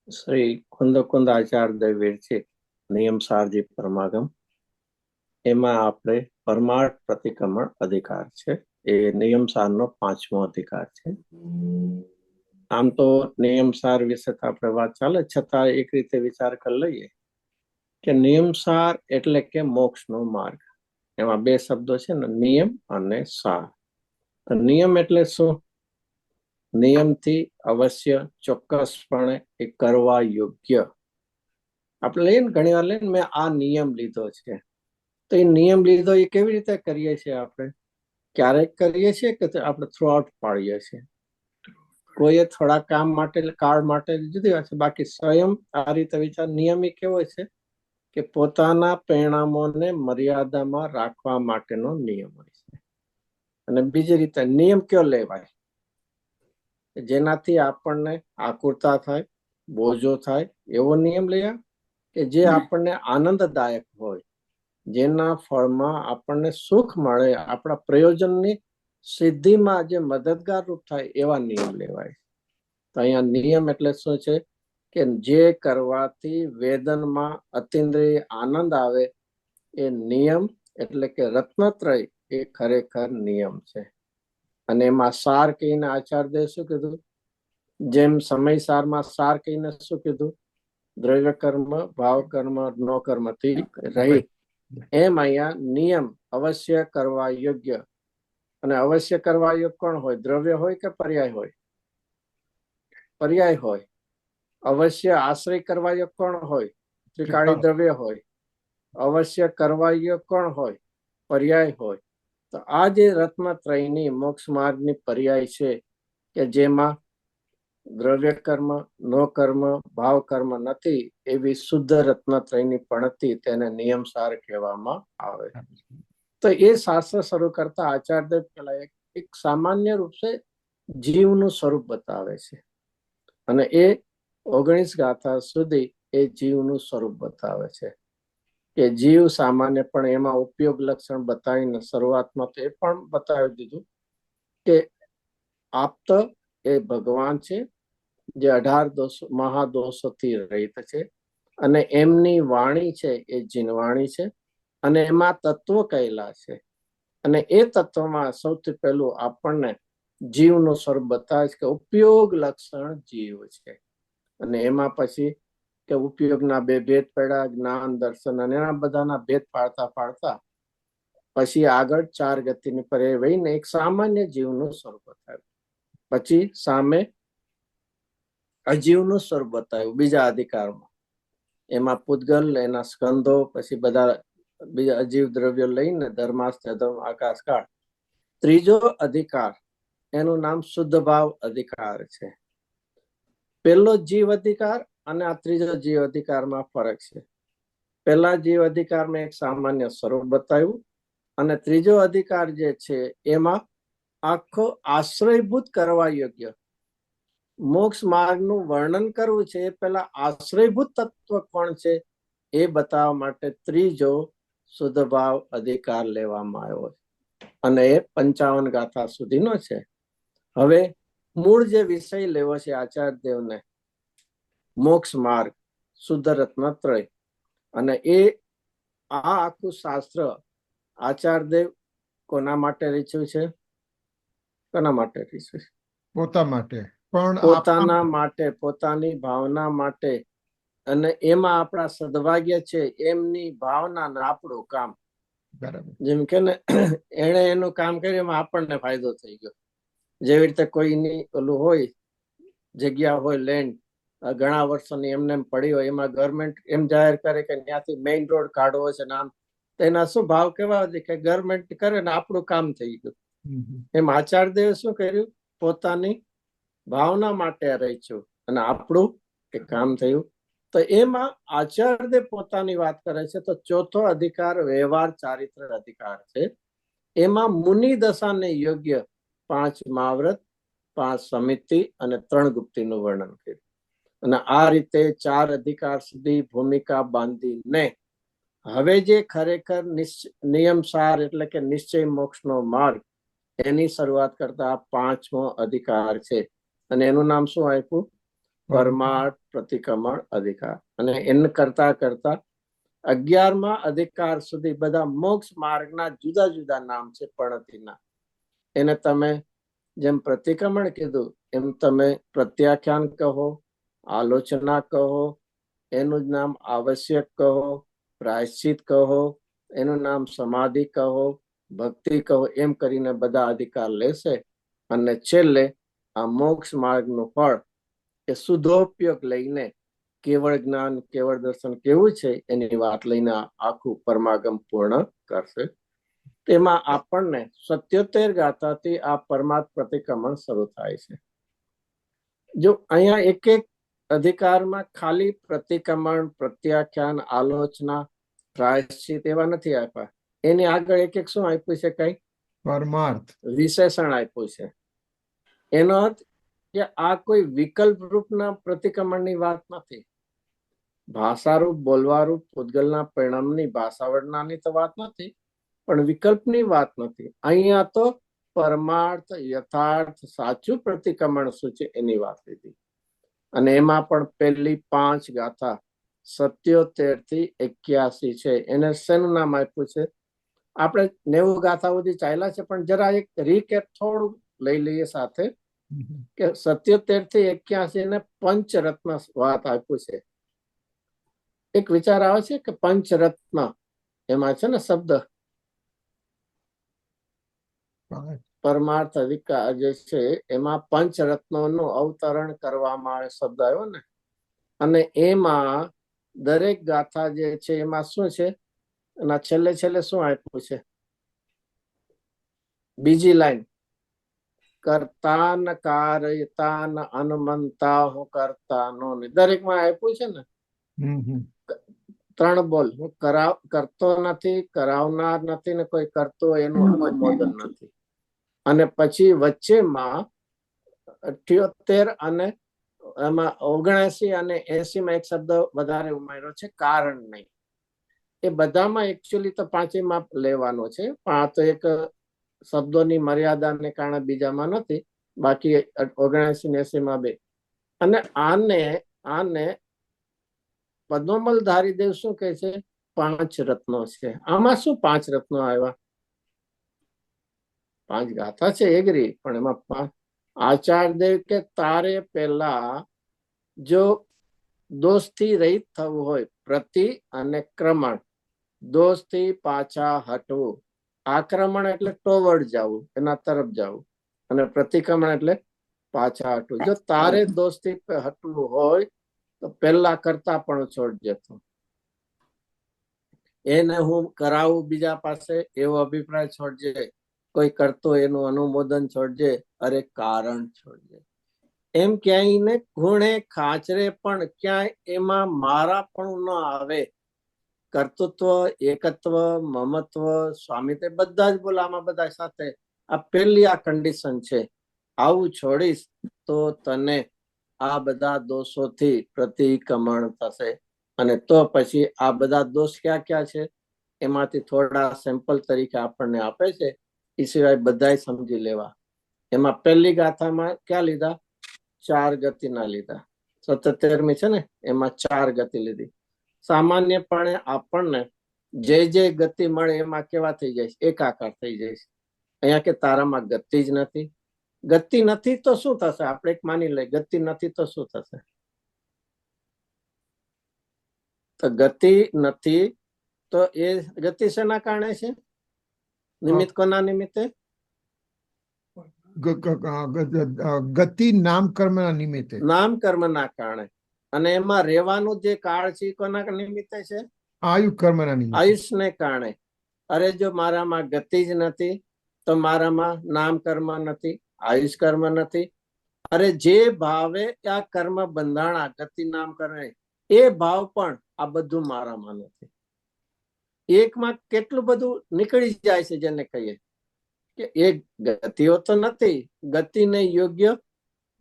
શ્રી કુંદ કુંદ આચાર્ય વિરચિત નિયમ સારજી પરમાગમ, એમાં આપણે પરમાર્થ પ્રતિક્રમણ અધિકાર છે. એ નિયમ સારનો 5મો અધિકાર છે. આમ તો નિયમ સાર વિશે તો આપણે વાત ચાલે, છતાં એક રીતે વિચાર કરી લઈએ કે નિયમ સાર એટલે કે મોક્ષનો માર્ગ. એમાં બે શબ્દો છે ને, નિયમ અને સાર. નિયમ એટલે શું? નિયમથી અવશ્ય ચોક્કસપણે એ કરવા યોગ્ય. આપણે લઈએ ને, ઘણી વાર લઈને મેં આ નિયમ લીધો છે, તો એ નિયમ લીધો એ કેવી રીતે કરીએ છીએ? આપણે ક્યારેક કરીએ છીએ કે આપણે થ્રુ આઉટ પાડીએ છીએ. કોઈએ થોડા કામ માટે કાળ માટે જુદી વાત છે, બાકી સ્વયં આ રીતે વિચાર. નિયમ એ કેવો છે કે પોતાના પરિણામોને મર્યાદામાં રાખવા માટેનો નિયમ હોય છે. અને બીજી રીતે નિયમ કયો લેવાય? જેનાથી આપણને આકુરતા થાય, બોજો થાય, એવો નિયમ લેવા કે જે આપણને આનંદદાયક હોય, જેના ફળમાં આપણને સુખ મળે, આપણા પ્રયોજનની સિદ્ધિમાં જે મદદગાર રૂપ થાય, એવા નિયમ લેવાય. તો અહીંયા નિયમ એટલે શું છે કે જે કરવાથી વેદનમાં અતિન્દ્રિય આનંદ આવે, એ નિયમ એટલે કે રત્નત્રય એ ખરેખર નિયમ છે. અને એમાં સાર કહીને આચાર્ય શું કીધું? જેમ સમય સારમાં સાર કહીને શું કીધું? દ્રવ્ય કર્મ, ભાવ કર્મ, નો કર્મથી રહિત. એમ અહીંયા નિયમ અવશ્ય કરવા યોગ્ય. અને અવશ્ય કરવા યોગ્ય કોણ હોય? દ્રવ્ય હોય કે પર્યાય હોય? પર્યાય હોય. અવશ્ય આશ્રય કરવા યોગ્ય કોણ હોય? ત્રિકાળી દ્રવ્ય હોય. અવશ્ય કરવા યોગ્ય કોણ હોય? પર્યાય હોય. તો આ જે રત્નત્રયની મોક્ષ માર્ગની પર્યાય છે કે જેમાં દ્રવ્ય કર્મ, નો કર્મ, ભાવ કર્મ નથી, એવી શુદ્ધ રત્નત્રયની પણતી, તેને નિયમ સાર કહેવામાં આવે. તો એ શાસ્ત્ર શરૂ કરતા આચાર્ય પેલા એક સામાન્ય રૂપ છે જીવનું સ્વરૂપ બતાવે છે. અને એ 19 ગાથા સુધી એ જીવનું સ્વરૂપ બતાવે છે કે જીવ સામાન્ય, પણ એમાં ઉપયોગ લક્ષણ બતાવીને શરૂઆતમાં તો એ પણ બતાવી દીધું કે આપ્ત એ ભગવાન છે, જે 18 દોષ મહાદોષોથી રહિત છે. અને એમની વાણી છે એ જીનવાણી છે. અને એમાં તત્વો કહેલા છે. અને એ તત્વમાં સૌથી પહેલું આપણને જીવનું સ્વરૂપ બતાવે છે કે ઉપયોગ લક્ષણ જીવ છે. અને એમાં પછી કે ઉપયોગના બે ભેદ પડ્યા, જ્ઞાન, દર્શન, અને એના બધાના ભેદ પાડતા પાડતા પછી આગળ 4 ગતિની પરે વહીને એક સામાન્ય જીવનું સ્વરૂપ બતાવ્યું. પછી સામે અજીવનું સ્વરૂપ બતાવ્યું બીજા અધિકારમાં. એમાં પૂતગલ, એના સ્કંધો, પછી બધા બીજા અજીવ દ્રવ્યો લઈને ધર્માસ્ત્ર, ધર્મ, આકાશકાળ. ત્રીજો અધિકાર, એનું નામ શુદ્ધ ભાવ અધિકાર છે. પહેલો જીવ અધિકાર અને આ ત્રીજો જીવ અધિકારમાં ફરક છે. પહેલા જીવ અધિકારમાં એક સામાન્ય સ્વરૂપ બતાવ્યું, અને ત્રીજો અધિકાર જે છે એમાં આખો આશ્રયભૂત કરવા યોગ્ય મોક્ષ માર્ગનું વર્ણન કરવું છે. એ પહેલા આશ્રયભૂત તત્વ કોણ છે એ બતાવવા માટે ત્રીજો શુદ્ધ ભાવ અધિકાર લેવામાં આવ્યો છે. અને એ 55 ગાથા સુધીનો છે. હવે મૂળ જે વિષય લેવો છે આચાર્ય દેવને, મોક્ષ માર્ગ, શુદ્ધ રત્નત્રય. અને એ આ આખું શાસ્ત્ર આચાર્ય દેવ કોના માટે રચ્યું છે? કોના માટે રચ્યું છે? પોતા માટે, પણ પોતાના માટે, પોતાની ભાવના માટે. અને એમાં આપણા સદભાગ્ય છે એમની ભાવના ને આપણું કામ. જેમ કે ને, એને એનું કામ કર્યું, એમાં આપણને ફાયદો થઈ ગયો. જેવી રીતે કોઈની ઓલું હોય, જગ્યા હોય, લેન્ડ ઘણા વર્ષોની એમને પડી હોય, એમાં ગવર્મેન્ટ એમ જાહેર કરે કે ત્યાંથી મેઇન રોડ કાઢવો છે નામ, તો એના શું ભાવ કેવા હતી કે ગવર્મેન્ટ કરે ને આપણું કામ થઈ ગયું. એમ આચાર્યદેવે શું કર્યું? પોતાની ભાવના માટે રચ્યું અને આપણું એ કામ થયું. તો એમાં આચાર્યદેવ પોતાની વાત કરે છે. તો ચોથો અધિકાર વ્યવહાર ચારિત્ર અધિકાર છે. એમાં મુનિ દશાને યોગ્ય 5 મહાવ્રત, 5 સમિતિ અને 3 ગુપ્તીનું વર્ણન કર્યું. અને આ રીતે 4 અધિકાર સુધી ભૂમિકા બાંધીને હવે જે ખરેખર નિયમ સાર એટલે કે નિશ્ચય મોક્ષનો માર્ગ, એની શરૂઆત કરતા 5મો અધિકાર છે. અને એનું નામ શું આપ્યું? પરમાર્થ, પ્રતિક્રમણ, અધિકાર. અને એને કરતા કરતા 11મા અધિકાર સુધી બધા મોક્ષ માર્ગના જુદા જુદા નામ છે પણતિના. એને તમે જેમ પ્રતિક્રમણ કીધું એમ તમે પ્રત્યાખ્યાન કહો, આલોચના કહો, એનું જ નામ આવશ્યક કહો, પ્રાયશ્ચિત કહો, એનું નામ સમાધિ કહો, ભક્તિ કહો, એમ કરીને બધા અધિકાર લેશે. અને છેલ્લે આ મોક્ષ માર્ગનું ફળ એ શુદ્ધોપયોગ લઈને કેવળ જ્ઞાન, કેવળ દર્શન કેવું છે એની વાત લઈને આખું પરમાગમ પૂર્ણ કરશે. તેમાં આપણને 77 ગાથાથી આ પરમાર્થ પ્રતિક્રમણ શરૂ થાય છે. જો અહીંયા એક એક અધિકારમાં ખાલી પ્રતિક્રમણ, પ્રત્યાખ્યાન, આલોચના, પ્રાયશ્ચિત એવા નથી આપ્યા. એની આગળ એક એક શું આપ્યું છે? કઈ પરમાર્થ વિશેષણ આપ્યું છે. એનો અર્થ કે આ કોઈ વિકલ્પ રૂપના પ્રતિક્રમણની વાત નથી. ભાષારૂપ, બોલવારૂપ, પૂતગલના પરિણામની, ભાષા વર્ણનાની તો વાત નથી, પણ વિકલ્પની વાત નથી. અહીંયા તો પરમાર્થ, યથાર્થ, સાચું પ્રતિક્રમણ શું છે એની વાત લીધી. અને એમાં પણ પહેલી 5 ગાથા 77 થી 81 છે. એને શેનું નામ આપ્યું છે? આપણે 90 ગાથા સુધી ચાલ્યા છે, પણ જરા એક રીકેપ થોડું લઈ લઈએ સાથે કે 77 થી 81 ને પંચરત્ન વાત આપ્યું છે. એક વિચાર આવે છે કે પંચરત્ન એમાં છે ને શબ્દ પરમાર્થ અધિકાર જે છે એમાં પંચરત્નોનું અવતરણ કરવામાં આવે શબ્દ આવ્યો ને. અને એમાં દરેક ગાથા જે છે એમાં શું છે? એના છેલ્લે છેલ્લે શું આપ્યું છે? બીજી લાઈન, કરતા ન કારયતા ન અનમંતા હું કરતા નો. દરેકમાં આપ્યું છે ને 3 બોલ. હું કરતો નથી, કરાવનાર નથી, ને કોઈ કરતો એનું અનુમોદન નથી. અને પછી વચ્ચેમાં 78 અને એમાં 79 અને 80 માં એક શબ્દ વધારે ઉમેર્યો છે, કારણ નહીં. એ બધામાં એકચ્યુઅલી તો 5માં લેવાનો છે, પણ આ તો એક શબ્દોની મર્યાદાને કારણે બીજામાં નથી. બાકી 79 ને 80માં 2. અને આને પદ્મમલ દેવ શું કહે છે? 5 રત્નો છે. આમાં શું 5 રત્નો આવ્યા? 5 ગાથા છે એગ્રી, પણ એમાં આચાર્યદેવ કે તારે પહેલા જો દોષથી રહિત થવું હોય, પ્રતિ અને ક્રમણ, દોષથી પાછા હટવું. આક્રમણ એટલે ટોવર્ડ જવું, એના તરફ જવું, અને પ્રતિક્રમણ એટલે પાછા હટવું. જો તારે દોષથી હટવું હોય તો પહેલા કરતા પણ છોડજે. એને હું કરાવું બીજા પાસે એવો અભિપ્રાય છોડજે. કોઈ કરતો એનું અનુમોદન છોડજે. અરે કારણ છોડજે. એમ ક્યાંય ને ખૂણે ખાચરે પણ ક્યાંય એમાં મારા પણ ન આવે. કર્તૃત્વ, એકત્વ, મમત્વ, સ્વામિત્વ બધા જ બોલામાં બધા સાથે. આ પહેલી આ કન્ડિશન છે. આવું છોડીશ તો તને આ બધા દોષોથી પ્રતિક્રમણ થશે. અને તો પછી આ બધા દોષ ક્યાં ક્યાં છે એમાંથી થોડા સેમ્પલ તરીકે આપણને આપે છે. એ સિવાય બધાય સમજી લેવા. એમાં પહેલી ગાથામાં ક્યાં લીધા? 4 ગતિના લીધા. 77મી છે ને, એમાં 4 ગતિ લીધી. સામાન્યપણે આપણને જે ગતિ મળે એમાં કેવા થઈ જાય? એકાકાર થઈ જાય. અહીંયા કે તારામાં ગતિ જ નથી. ગતિ નથી તો શું થશે? આપણે એક માની લઈએ ગતિ નથી તો શું થશે? તો ગતિ નથી તો એ ગતિ શેના કારણે છે? નિમિત્ત કોના નિમિત્તે? ગતિ નામ કર્મના નિમિત્તે. નામ કર્મના કારણે. અને એમાં રહેવાનું જે કાળ છે કોના નિમિત્તે છે? આયુ કર્મના નિમિત્તે. આયુષને કારણે. અરે જો મારામાં ગતિ જ નથી તો મારામાં નામ કર્મ નથી, આયુષ કર્મ નથી. અરે જે ભાવે આ કર્મ બંધાણા, ગતિ નામ કર્મ, એ ભાવ પણ આ બધું મારામાં નથી. એકમાં કેટલું બધું નીકળી જાય છે, જેને કહીએ કે એ ગતિઓ તો નથી. ગતિને યોગ્ય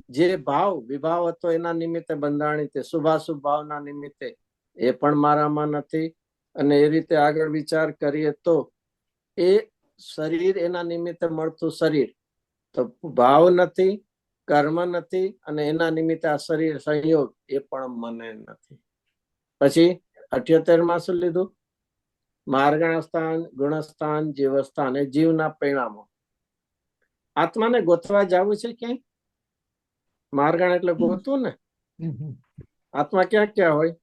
જે ભાવ વિભાવ હતો એના નિમિત્તે બંધાણી, તે શુભાશુભ ભાવના નિમિત્તે, એ પણ મારામાં નથી. અને એ રીતે આગળ વિચાર કરીએ તો એ શરીર, એના નિમિત્તે મળતું શરીર, તો ભાવ નથી, કર્મ નથી અને એના નિમિત્તે આ શરીર સંયોગ એ પણ મને નથી. પછી 78માં શું લીધું? માર્ગણસ્થાન, ગુણસ્થાન, જીવસ્થાન એ જીવના પરિણામો. આત્માને ગોતવા જવું છે ક્યાંય? માર્ગણ એટલે ગોતવું ને. આત્મા ક્યાં ક્યાં હોય?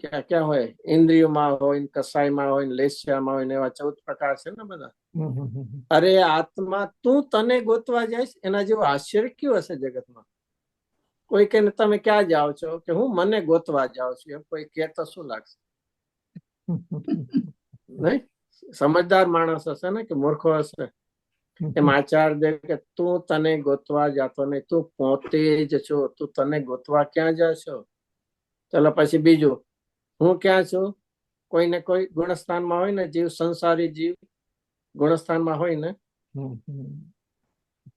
ક્યાં ક્યાં હોય? ઇન્દ્રિયોમાં હોય, કસાયમાં હોય, લેસ્યામાં હોય, એવા 14 પ્રકાર છે ને બધા. અરે આત્મા તું તને ગોતવા જાય, એના જેવું આશ્ચર્ય કયું હશે જગતમાં? કોઈ કે તમે ક્યાં જાઓ છો? કે હું મને ગોતવા જાઉં છું. એમ કોઈ કે તો શું લાગશે? નહીં, સમજદાર માણસ હશે ને કે મૂર્ખો હશે? એમ આચાર દે કે તું તને ગોતવા જાતો નહીં, તું પોતે જ છો. તું તને ગોતવા ક્યાં જાશો? ચલો પછી બીજું, હું ક્યાં છું? કોઈને કોઈ ગુણસ્થાનમાં હોય ને, જીવ સંસારી જીવ ગુણસ્થાનમાં હોય ને.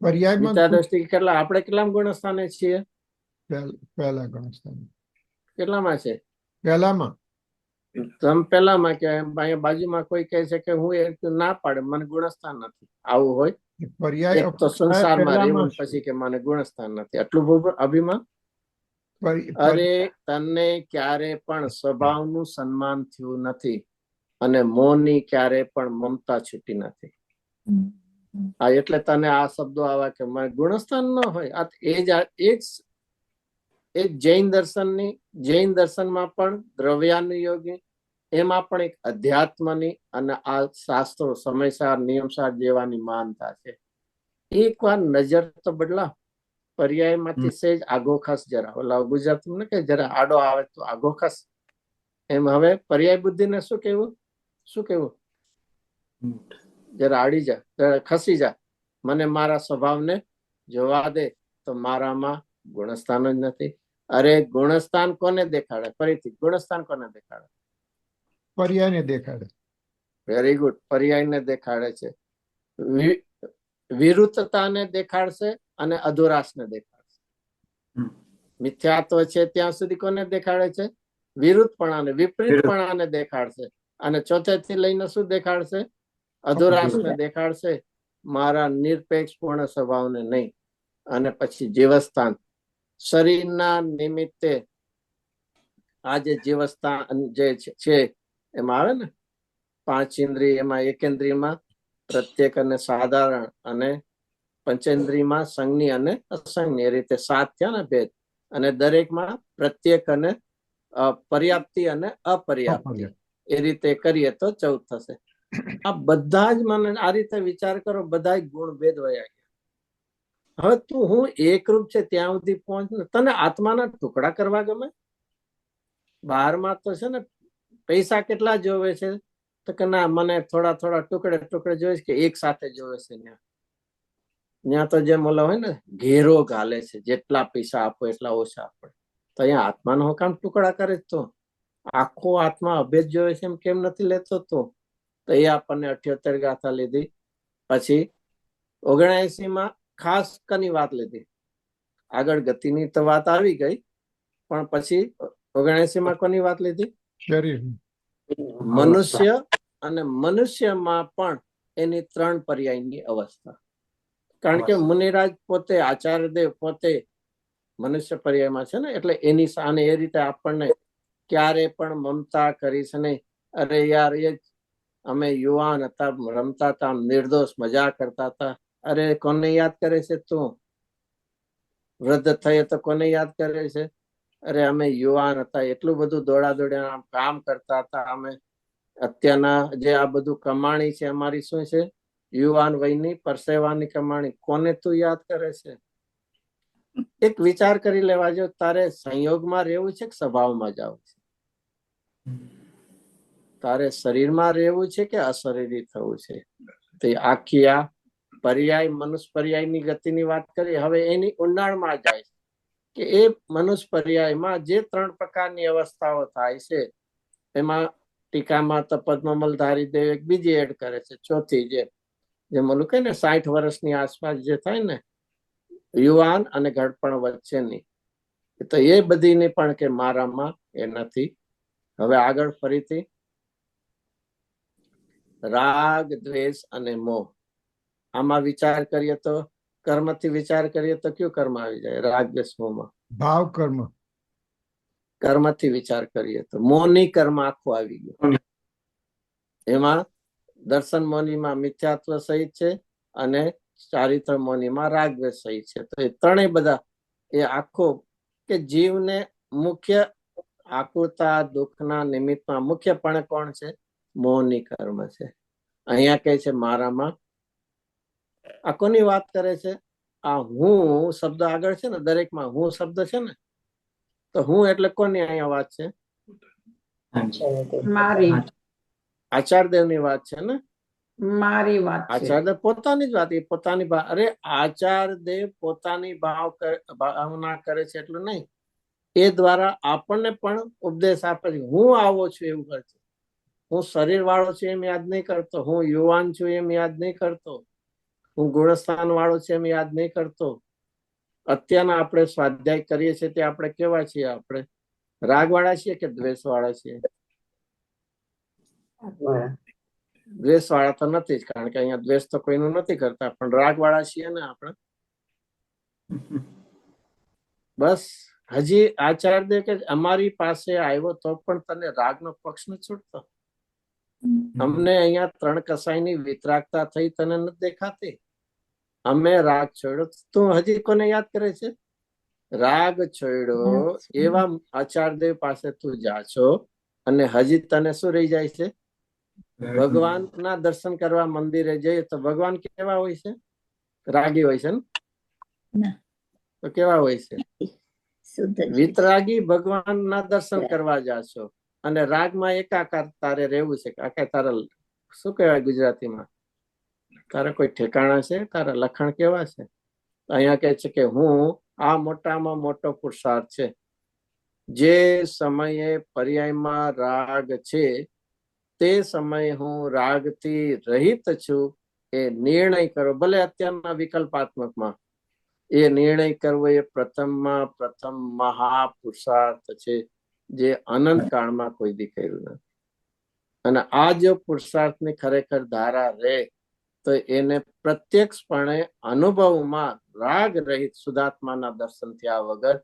પર્યાયમાં વિચાર દ્રષ્ટિ કેટલા આપણે કેટલા ગુણસ્થાને છીએ? પહેલા ગુણસ્થાન કેટલામાં છે? પહેલામાં. તમે પહેલામાં કે અહીંયા બાજુમાં કોઈ કહે છે કે હું એ ના પાડે, મને ગુણસ્થાન નથી. આવું હોય? પર્યાય એક તો સંસારમાં રહેવું, પહેલામાં પછી કે મને ગુણસ્થાન નથી. આટલું અભિમાન. અરે તને ક્યારે પણ સ્વભાવનું સન્માન થયું નથી અને મોની ક્યારે પણ મમતા છૂટી નથી. હા, એટલે તને આ શબ્દો આવા કે મને ગુણસ્થાન ન હોય. આ એ જૈન દર્શનમાં પણ દ્રવ્યાનુયોગી, એમાં પણ એક અધ્યાત્મની અને આ શાસ્ત્રો સમયસાર નિયમસાર જેવાની માનતા છે. એક વાર નજર તો બદલા. પર્યાયમાંથી સહેજ આગો ખસ જરા. ઓલા ગુજરાતીમાં ને કે જરા આડો આવે તો આગો ખસ. એમ હવે પર્યાય બુદ્ધિને શું કેવું? શું કેવું? જરા આડી જા, જરા ખસી જા, મને મારા સ્વભાવને જોવા દે. તો મારામાં ગુણસ્થાન જ નથી. અરે ગુણસ્થાન કોને દેખાડે? ફરીથી ગુણસ્થાન કોને દેખાડે? પર્યાયને દેખાડે. વેરી ગુડ, પર્યાયને દેખાડે છે. વિરુદ્ધતાને દેખાડશે અને અધુરાશને દેખાડશે. મિથ્યાત્વ છે ત્યાં સુધી કોને દેખાડે છે? વિરુદ્ધપણાને, વિપરીતપણાને દેખાડશે. અને ચોથેથી લઈને શું દેખાડશે? અધુરાશને દેખાડશે, મારા નિરપેક્ષ પૂર્ણ સ્વભાવને નહીં. અને પછી જીવસ્થાન, શરીરના નિમિત્તે આ જે જીવસ્થાન જે છે એમાં આવે ને 5 ઇન્દ્રિય, એમાં એકેન્દ્રિયમાં પ્રત્યેક અને સાધારણ, અને પંચેન્દ્રિયમાં સંજ્ઞી અને અસંજ્ઞી, એ રીતે 7 થયા ને ભેદ. અને દરેકમાં પ્રત્યેક અને પર્યાપ્તિ અને અપર્યાપ્તિ, એ રીતે કરીએ તો 14 થશે. આ બધા જ મને આ રીતે વિચાર કરો, બધા ગુણ ભેદ વયા ગયા. હવે તું હું એકરૂપ છે ત્યાં સુધી પહોંચ. તને આત્માના ટુકડા કરવા ગમે? બહારમાં તો છે ને પૈસા કેટલા જોવે છે? તો કે ના, મને થોડા થોડા ટુકડે જોઈશ, કે એક સાથે જોવે છે. ત્યાં તો જેમ ઓલા હોય ને, ઘેરો ઘાલે છે, જેટલા પૈસા આપો એટલા ઓછા આપે. તો અહીંયા આત્માનો કામ ટુકડા કરે તો આખો આત્મા અભેદ જોવે છે એમ કેમ નથી લેતો? તો એ આપણને 78 ગાથા લીધી. પછી 79માં ખાસ કની વાત લીધી. આગળ ગતિની તો વાત આવી ગઈ, પણ પછી 79માં કોની વાત લીધી? શરીર. મનુષ્ય, અને મનુષ્યમાં પણ એની 3 પર્યાયની અવસ્થા. કારણ કે મુનિરાજ પોતે, આચાર્યદેવ પોતે મનુષ્ય પર્યાયમાં છે ને, એટલે એની સામે એ રીતે આપણને ક્યારે પણ મમતા કરીશ નહીં. અરે યાર, એ અમે યુવાન હતા, રમતા હતા, નિર્દોષ મજા કરતા હતા. અરે કોને યાદ કરે છે તું? વૃદ્ધ થયે તો કોને યાદ કરે છે? અરે અમે યુવાન હતા, એટલું બધું દોડા કામ કરતા હતા અમે. અત્યારના જે આ બધું કમાણી છે અમારી, શું છે? યુવાન વયની પરસેવાની કમાણી. કોને તું યાદ કરે છે? એક વિચાર કરી લેવા જો, તારે સંયોગમાં રહેવું છે કે સ્વભાવમાં જવું છે? તારે શરીરમાં રહેવું છે કે અશરીરી થવું છે? તો આખી આ પર્યાય, મનુષ્ય પર્યાયની ગતિની વાત કરી. હવે એની ઊંડાણમાં જાય કે એ મનુષ્ય પર્યાયમાં જે 3 પ્રકારની અવસ્થાઓ થાય છે, એમાં ટીકામાં તો પદ્મમલધારી દેવ એક બીજી એડ કરે છે, ચોથી, જે મલું કહે ને 60 વર્ષની આસપાસ જે થાય ને, યુવાન અને ઘડપણ વચ્ચેની. તો એ બધીની પણ કે મારામાં એ નથી. હવે આગળ ફરીથી રાગ, દ્વેષ અને મોહ. આમાં વિચાર કરીએ તો કર્મથી વિચાર કરીએ તો કયું કર્મ આવી જાય? રાગ દ્વેષ મોહમાં ભાવ કર્મ. કર્મથી વિચાર કરીએ તો મોહની કર્મ આખું આવી ગયું. એમાં દર્શન મોહનીમાં મિથ્યાત્વ સહિત છે અને ચારિત્ર મોહનીમાં રાગ દ્વેષ સહિત છે. તો એ ત્રણેય બધા એ આખો કે જીવને મુખ્ય આકુરતા દુઃખના નિમિત્તમાં મુખ્યપણે કોણ છે? મોહની કર્મ છે. અહીંયા કહે છે મારામાં. આ કોની વાત કરે છે? આ હું શબ્દ આગળ છે ને, દરેકમાં હું શબ્દ છે ને, તો હું એટલે કોની અહીંયા વાત છે? મારી આચાર્યદેવની વાત છે ને. મારી વાત છે. આચાર્યદેવ પોતાની જ વાત, એ પોતાની અરે આચાર્યદેવ પોતાની ભાવના કરે છે એટલું નહીં, એ દ્વારા આપણને પણ ઉપદેશ આપે છે. હું આવો છું એવું કરે છે. હું શરીર વાળો છું એમ યાદ નહીં કરતો, હું યુવાન છું એમ યાદ નહીં કરતો, હું ગુણસ્થાન વાળો છું એમ યાદ નહીં કરતો. અત્યારના આપણે સ્વાધ્યાય કરીએ છીએ તે આપણે કેવા છીએ? આપણે રાગ વાળા છીએ કે દ્વેષ વાળા છીએ? દ્વેષ વાળા તો નથી જ, કારણ કે અહીંયા દ્વેષ તો કોઈનું નથી કરતા, પણ રાગ વાળા છીએ ને આપણે. બસ હજી આચાર્ય કે અમારી પાસે આવ્યો તો પણ તને રાગનો પક્ષ નથી છૂટતો. અમને અહીંયા ત્રણ કસાયની વિતરાગતા થઈ, તને નથી દેખાતી? અમે રાગ છોડ્યો, તું હજી કોને યાદ કરે છે? રાગ છોડ્યો એવા આચાર્યદેવ પાસે તું જા છો અને હજી તને શું રહી જાય છે? ભગવાનના દર્શન કરવા મંદિરે જઈએ તો ભગવાન કેવા હોય છે? રાગી હોય છે ને? તો કેવા હોય છે? વિતરાગી ભગવાનના દર્શન કરવા જાશો અને રાગમાં એકાકાર તારે રહેવું છે. કાકા તારે શું કહેવાય ગુજરાતીમાં? તારે કોઈ ઠેકાણા છે? તારા લખણ કેવા છે? અહીંયા કહે છે કે હું આ મોટામાં મોટો પુરુષાર્થ છે. જે સમયે પર્યાયમાં રાગ છે તે સમયે હું રાગથી રહિત છું એ નિર્ણય કરો. ભલે અત્યારના વિકલ્પાત્મકમાં એ નિર્ણય કરવો એ પ્રથમમાં પ્રથમ મહાપુરુષાર્થ છે, જે અનંત કાળમાં કોઈ દી કર્યું નથી. અને આ જો પુરુષાર્થની ખરેખર ધારા રહે તો એને પ્રત્યક્ષપણે અનુભવમાં રાગ રહિત શુદ્ધાત્માના દર્શન થયા વગર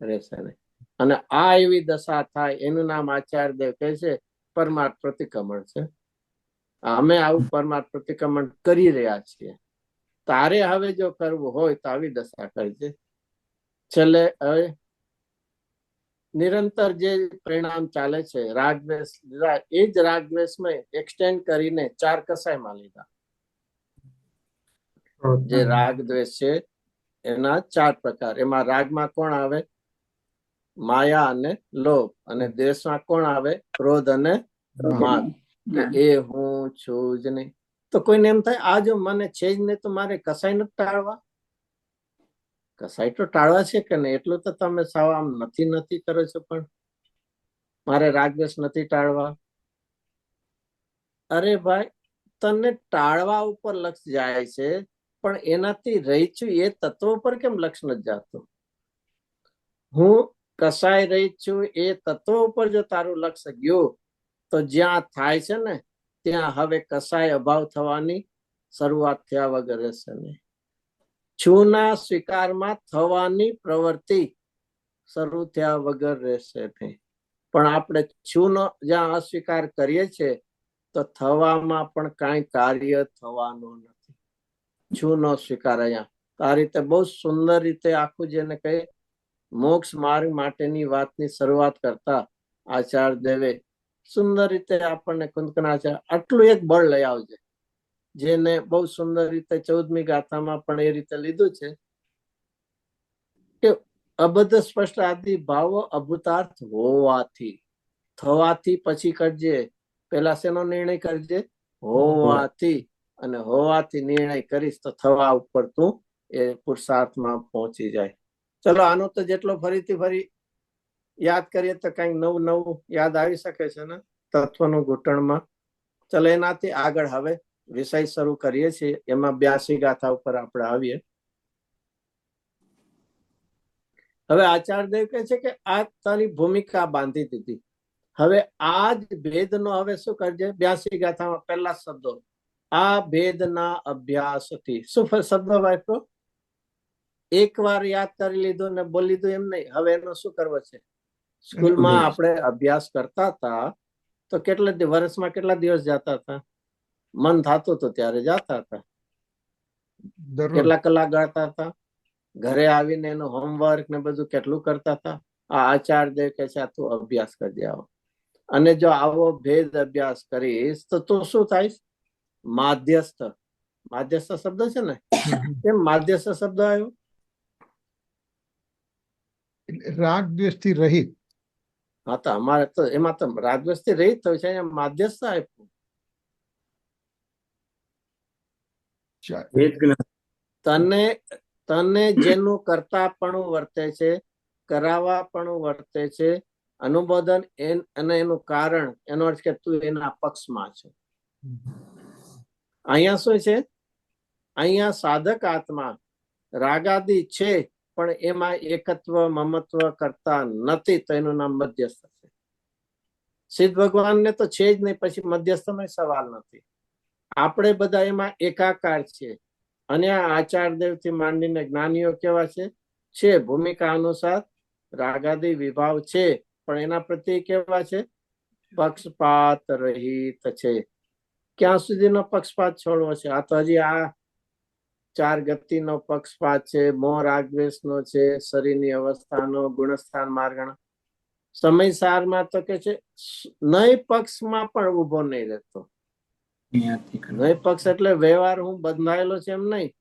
રહેશે નહીં. અને આ એવી દશા થાય એનું નામ આચાર્યદેવ કહે છે પરમાર્થ પ્રતિક્રમણ છે. અમે આવું પરમાર્થ પ્રતિક્રમણ કરી રહ્યા છીએ. તારે હવે જો કરવું હોય તો આવી દશા કરજે. છેલ્લે હવે નિરંતર જે પરિણામ ચાલે છે રાગદ્વેષ, એ જ રાગદ્વેષમાં એક્સટેન્ડ કરીને 4 કસાયમાં લીધા. જે રાગદ્વેષ છે એના 4 પ્રકાર. એમાં રાગમાં કોણ આવે? માયા અને લોભ. અને દ્વેષમાં કોણ આવે? ક્રોધ અને માન. એ હું છું જ નહીં. તો કોઈને એમ થાય આ જો મને છે જ નહીં તો મારે કસાય નથી ટાળવા? કસાય તો ટાળવા છે કે નહીં? એટલું તો તમે સાવ આમ નથી કરો છો, પણ મારે રાગદ્વેષ નથી ટાળવા. અરે ભાઈ, તને ટાળવા ઉપર લક્ષ જાય છે, પણ એનાથી રહી છું એ તત્વો પર કેમ લક્ષ નથી જતું? હું કસાય રહી છું એ તત્વો ઉપર જો તારું લક્ષ ગયું તો જ્યાં થાય છે ને ત્યાં હવે કસાય અભાવ થવાની શરૂઆત થયા વગર રહેશે નહીં. છુના સ્વીકારમાં થવાની પ્રવૃત્તિ શરૂ થયા વગર રહેશે નહીં. પણ આપણે છુનો જ્યાં અસ્વીકાર કરીએ છીએ તો થવામાં પણ કાંઈ કાર્ય થવાનું નથી. છુનો સ્વીકાર અહીંયા આ રીતે બહુ સુંદર રીતે આખું જેને કહે મોક્ષ માર્ગ માટેની વાતની શરૂઆત કરતા આચાર્યદેવે સુંદર રીતે આપણને કુંદકનાચાર્ય આટલું એક બળ લઈ આવજે, જેને બહુ સુંદર રીતે 14મી ગાથામાં પણ એ રીતે લીધું છે કે અબદ્ધ સ્પષ્ટ આદિ ભાવો અભૂતાર્થ હોવાથી. થવાથી પછી કરજે, પેલા શેનો નિર્ણય કરજે? હોવાથી. અને હોવાથી નિર્ણય કરીશ તો થવા ઉપર તું એ પુરુષાર્થમાં પહોંચી જાય. ચલો, આનો તો જેટલો ફરી યાદ કરીએ તો કઈક નવું યાદ આવી શકે છે ને તત્વનું ઘૂંટણમાં. ચલો, એનાથી આગળ હવે વિષય શરૂ કરીએ છીએ. એમાં 82 ગાથા ઉપર આપણે આવીએ. હવે આચાર્યદેવ કહે છે કે આ તારી ભૂમિકા બાંધી દીધી. હવે આ જ ભેદનો હવે શું કરજે? 82 ગાથામાં પહેલા શબ્દો, આ ભેદના અભ્યાસથી. શું શબ્દ વાપરો? એકવાર યાદ કરી લીધું ને બોલી લીધું એમ નહીં. હવે એનો શું કરવો છે? સ્કૂલમાં આપણે અભ્યાસ કરતા હતા તો વર્ષમાં કેટલા દિવસ જતા હતા? મન થતું હતું ત્યારે જતા હતા. દરરોજ કેટલા કલાક ગણતા હતા? ઘરે આવીને એનું હોમવર્ક ને બધું કેટલું કરતા હતા? આ આચાર્ય કે છે તું અભ્યાસ કરી આવો. અને જો આવો ભેદ અભ્યાસ કરીશ તો તું શું થાય? માધ્યસ્થ. માધ્યસ્થ શબ્દ છે ને, કેમ માધ્યસ્થ શબ્દ આવ્યો? રાગ દ્વેષ થી રહિત. હા, તો અમારે તો એમાં તો રાગદ્વેષ થી રહિત થયું છે, અહીંયા માધ્યસ્થ આપ્યું. તને જેનું કરતાપણું વર્તે છે, કરાવાપણું વર્તે છે, અનુબોધન અને એનું કારણ, એનો અર્થ કે તું એના પક્ષમાં છે. અહીંયા શું છે? અહીંયા સાધક આત્મા રાગાદી છે પણ એમાં એકત્વ મમત્વ કરતા નથી, તો એનું નામ મધ્યસ્થ છે. સિદ્ધ ભગવાનને તો છે જ નહીં, પછી મધ્યસ્થનો સવાલ નથી. આપણે બધા એમાં એકાકાર છે. અને આ આચાર્યદેવ થી માંડીને જ્ઞાનીઓ કેવા છે ભૂમિકા અનુસાર રાગાદી વિભાવ છે, પણ એના પ્રત્યે કેવા છે? પક્ષપાત રહિત છે. ક્યાં સુધીનો પક્ષપાત છોડવો છે? આ તો હજી આ 4 ગતિનો પક્ષપાત છે, મોહ રાગ દ્વેષનો છે, શરીરની અવસ્થાનો, ગુણસ્થાન માર્ગણ. સમયસારમાં તો કે છે નય પક્ષમાં પણ ઉભો નહીં રહેતો. નય પક્ષ એટલે વ્યવહાર હું બંધાયેલો છે એમ નહીં,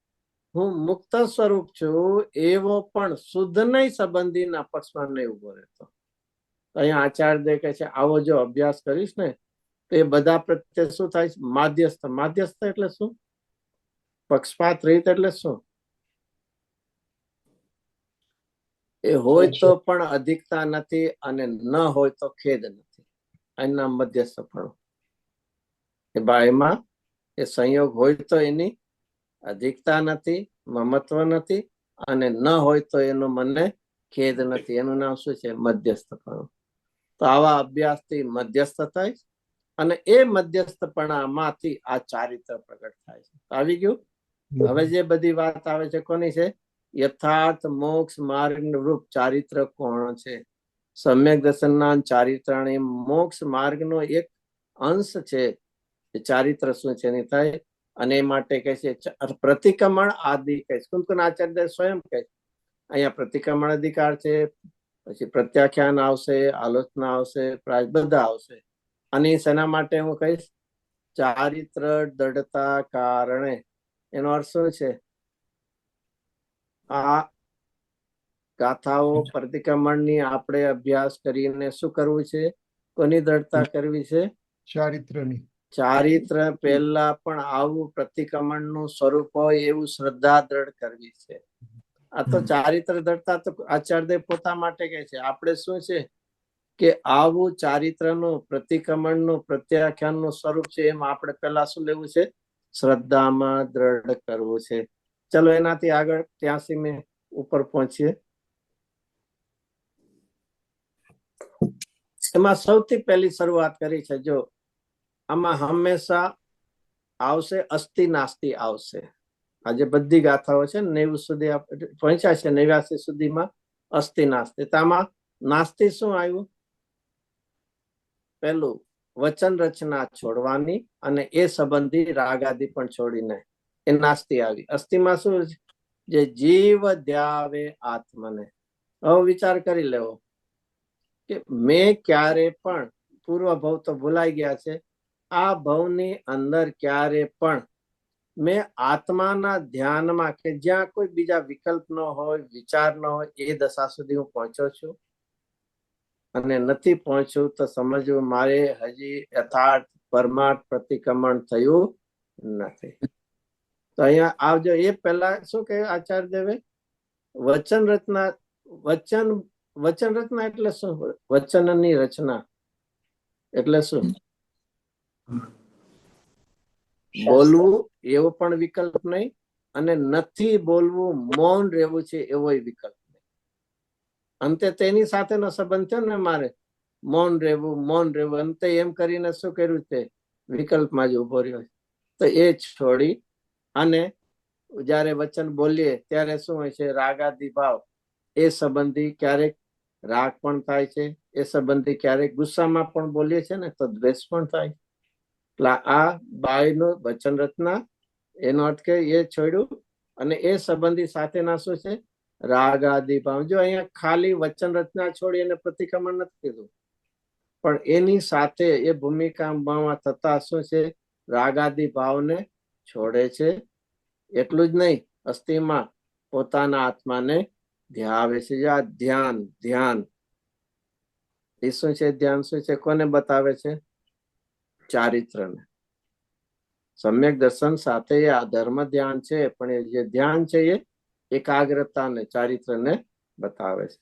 હું મુક્ત સ્વરૂપ છું એવો પણ શુદ્ધ નહીં સંબંધીના પક્ષમાં નહીં ઉભો રહેતો. અહીંયા આચાર્ય કહે છે આવો જો અભ્યાસ કરીશ ને તો એ બધા પ્રત્યે શું થાય? માધ્યસ્થ. માધ્યસ્થ એટલે શું? પક્ષપાત રહિત એટલે શું? એ હોય તો પણ અધિકતા નથી અને ન હોય તો ખેદ નથી. એના મધ્યસ્થપણું. એ બાયમાં એ સંયોગ હોય તો એની અધિકતા નથી, મમત્વ નથી, અને ન હોય તો એનો મને ખેદ નથી. એનું નામ શું છે? મધ્યસ્થપણું. તો આવા અભ્યાસથી મધ્યસ્થ થાય અને એ મધ્યસ્થપણામાંથી આ ચારિત્ર પ્રગટ થાય છે. આવી ગયું? હવે જે બધી વાત આવે છે કોની છે? યથાર્થ મોક્ષ માર્ગ રૂપ ચારિત્ર કોણ છે? સમ્યક દર્શનના ચારિત્રાણી મોક્ષ માર્ગનો એક અંશ છે. ચારિત્ર શું છે એની થાય, અને એ માટે કહે છે પ્રતિક્રમણ આદિ કહે છે. કુંકુન આચાર્ય સ્વયં કહે છે અહીંયા પ્રતિક્રમણ અધિકાર છે, પછી પ્રત્યાખ્યાન આવશે, આલોચના આવશે, પ્રાય બધા આવશે. અને શેના માટે હું કહીશ? ચારિત્ર દૃઢતા કારણે. એનો અર્થ શું છે? આ ગાથાઓ પ્રતિક્રમણની આપણે અભ્યાસ કરીને શું કરવું છે? કોની દ્રઢતા કરવી છે? ચારિત્રની. ચારિત્ર પહેલા પણ આવું પ્રતિક્રમણનું સ્વરૂપ હોય એવું શ્રદ્ધા દ્રઢ કરવી છે. આ તો ચારિત્ર દ્રઢતા તો આચાર્ય પોતા માટે કહે છે. આપણે શું છે કે આવું ચારિત્રનું પ્રતિક્રમણનું પ્રત્યાખ્યાનનું સ્વરૂપ છે, એમ આપણે પહેલા શું લેવું છે? શ્રદ્ધામાં દ્રઢ કરવું છે. ચલો એનાથી આગળ 83 ઉપર પહોંચીએ. એમાં સૌથી પહેલી શરૂઆત કરી છે, જો આમાં હંમેશા આવશે અસ્થિ નાસ્તિ આવશે. આજે બધી ગાથાઓ છે 90 સુધી પહોંચ્યા છે, 89 સુધીમાં અસ્થિ નાસ્તિ. આમાં નાસ્તિ શું આવ્યું? પેલું વચન રચના છોડવાની અને એ સંબંધી રાગાદી પણ છોડીને એ નાસ્તિ આવી. અસ્થિમાં શું? જે જીવ ધ્યાવે આત્મને. હવે વિચાર કરી લેવો કે મેં ક્યારે પણ, પૂર્વ ભવ તો ભૂલાઈ ગયા છે, આ ભવની અંદર ક્યારે પણ મેં આત્માના ધ્યાનમાં, કે જ્યાં કોઈ બીજા વિકલ્પ ન હોય, વિચાર ન હોય, એ દશા સુધી હું પહોંચ્યો છું? અને નથી પહોંચ્યું તો સમજવું મારે હજી યથાર્થ પરમાર્થ પ્રતિક્રમણ થયું નથી. તો અહીંયા આવજો. એ પહેલા શું કહે આચાર્ય દેવે? વચન રચના. વચન રચના એટલે શું? વચનની રચના એટલે શું? બોલવું એવો પણ વિકલ્પ નહીં, અને નથી બોલવું, મૌન રહેવું છે એવો વિકલ્પ નહીં. અંતે તેની સાથેનો સંબંધ થયો ને મારે, મૌન રહેવું. અંતે એમ કરીને શું કર્યું? તે વિકલ્પમાં જ ઉભો રહ્યો. તો એ છોડી અને જ્યારે વચન બોલીએ ત્યારે શું હોય છે? રાગાદી ભાવ. એ સંબંધી ક્યારેક રાગ પણ થાય છે, એ સંબંધી ક્યારેક ગુસ્સામાં પણ બોલીએ છે ને તો દ્વેષ પણ થાય. એટલે આ બાયનું વચન રચના, એનો અર્થ કે એ છોડ્યું, અને એ સંબંધી સાથેના શું છે? રાગ આદિ ભાવ. જો અહીંયા ખાલી વચન રચના છોડી અને પ્રતિક્રમણ નથી કીધું, પણ એની સાથે એ ભૂમિકામાં થતા શું છે? રાગાદી ભાવને છોડે છે. એટલું જ નહીં, અસ્થિમાં પોતાના આત્માને ધ્યાવે છે. આ ધ્યાન, ધ્યાન એ શું છે? ધ્યાન શું છે? કોને બતાવે છે? ચારિત્રને. સમ્યક દર્શન સાથે આ ધર્મ ધ્યાન છે, પણ એ જે ધ્યાન છે એ એકાગ્રતાને, ચારિત્રને બતાવે છે.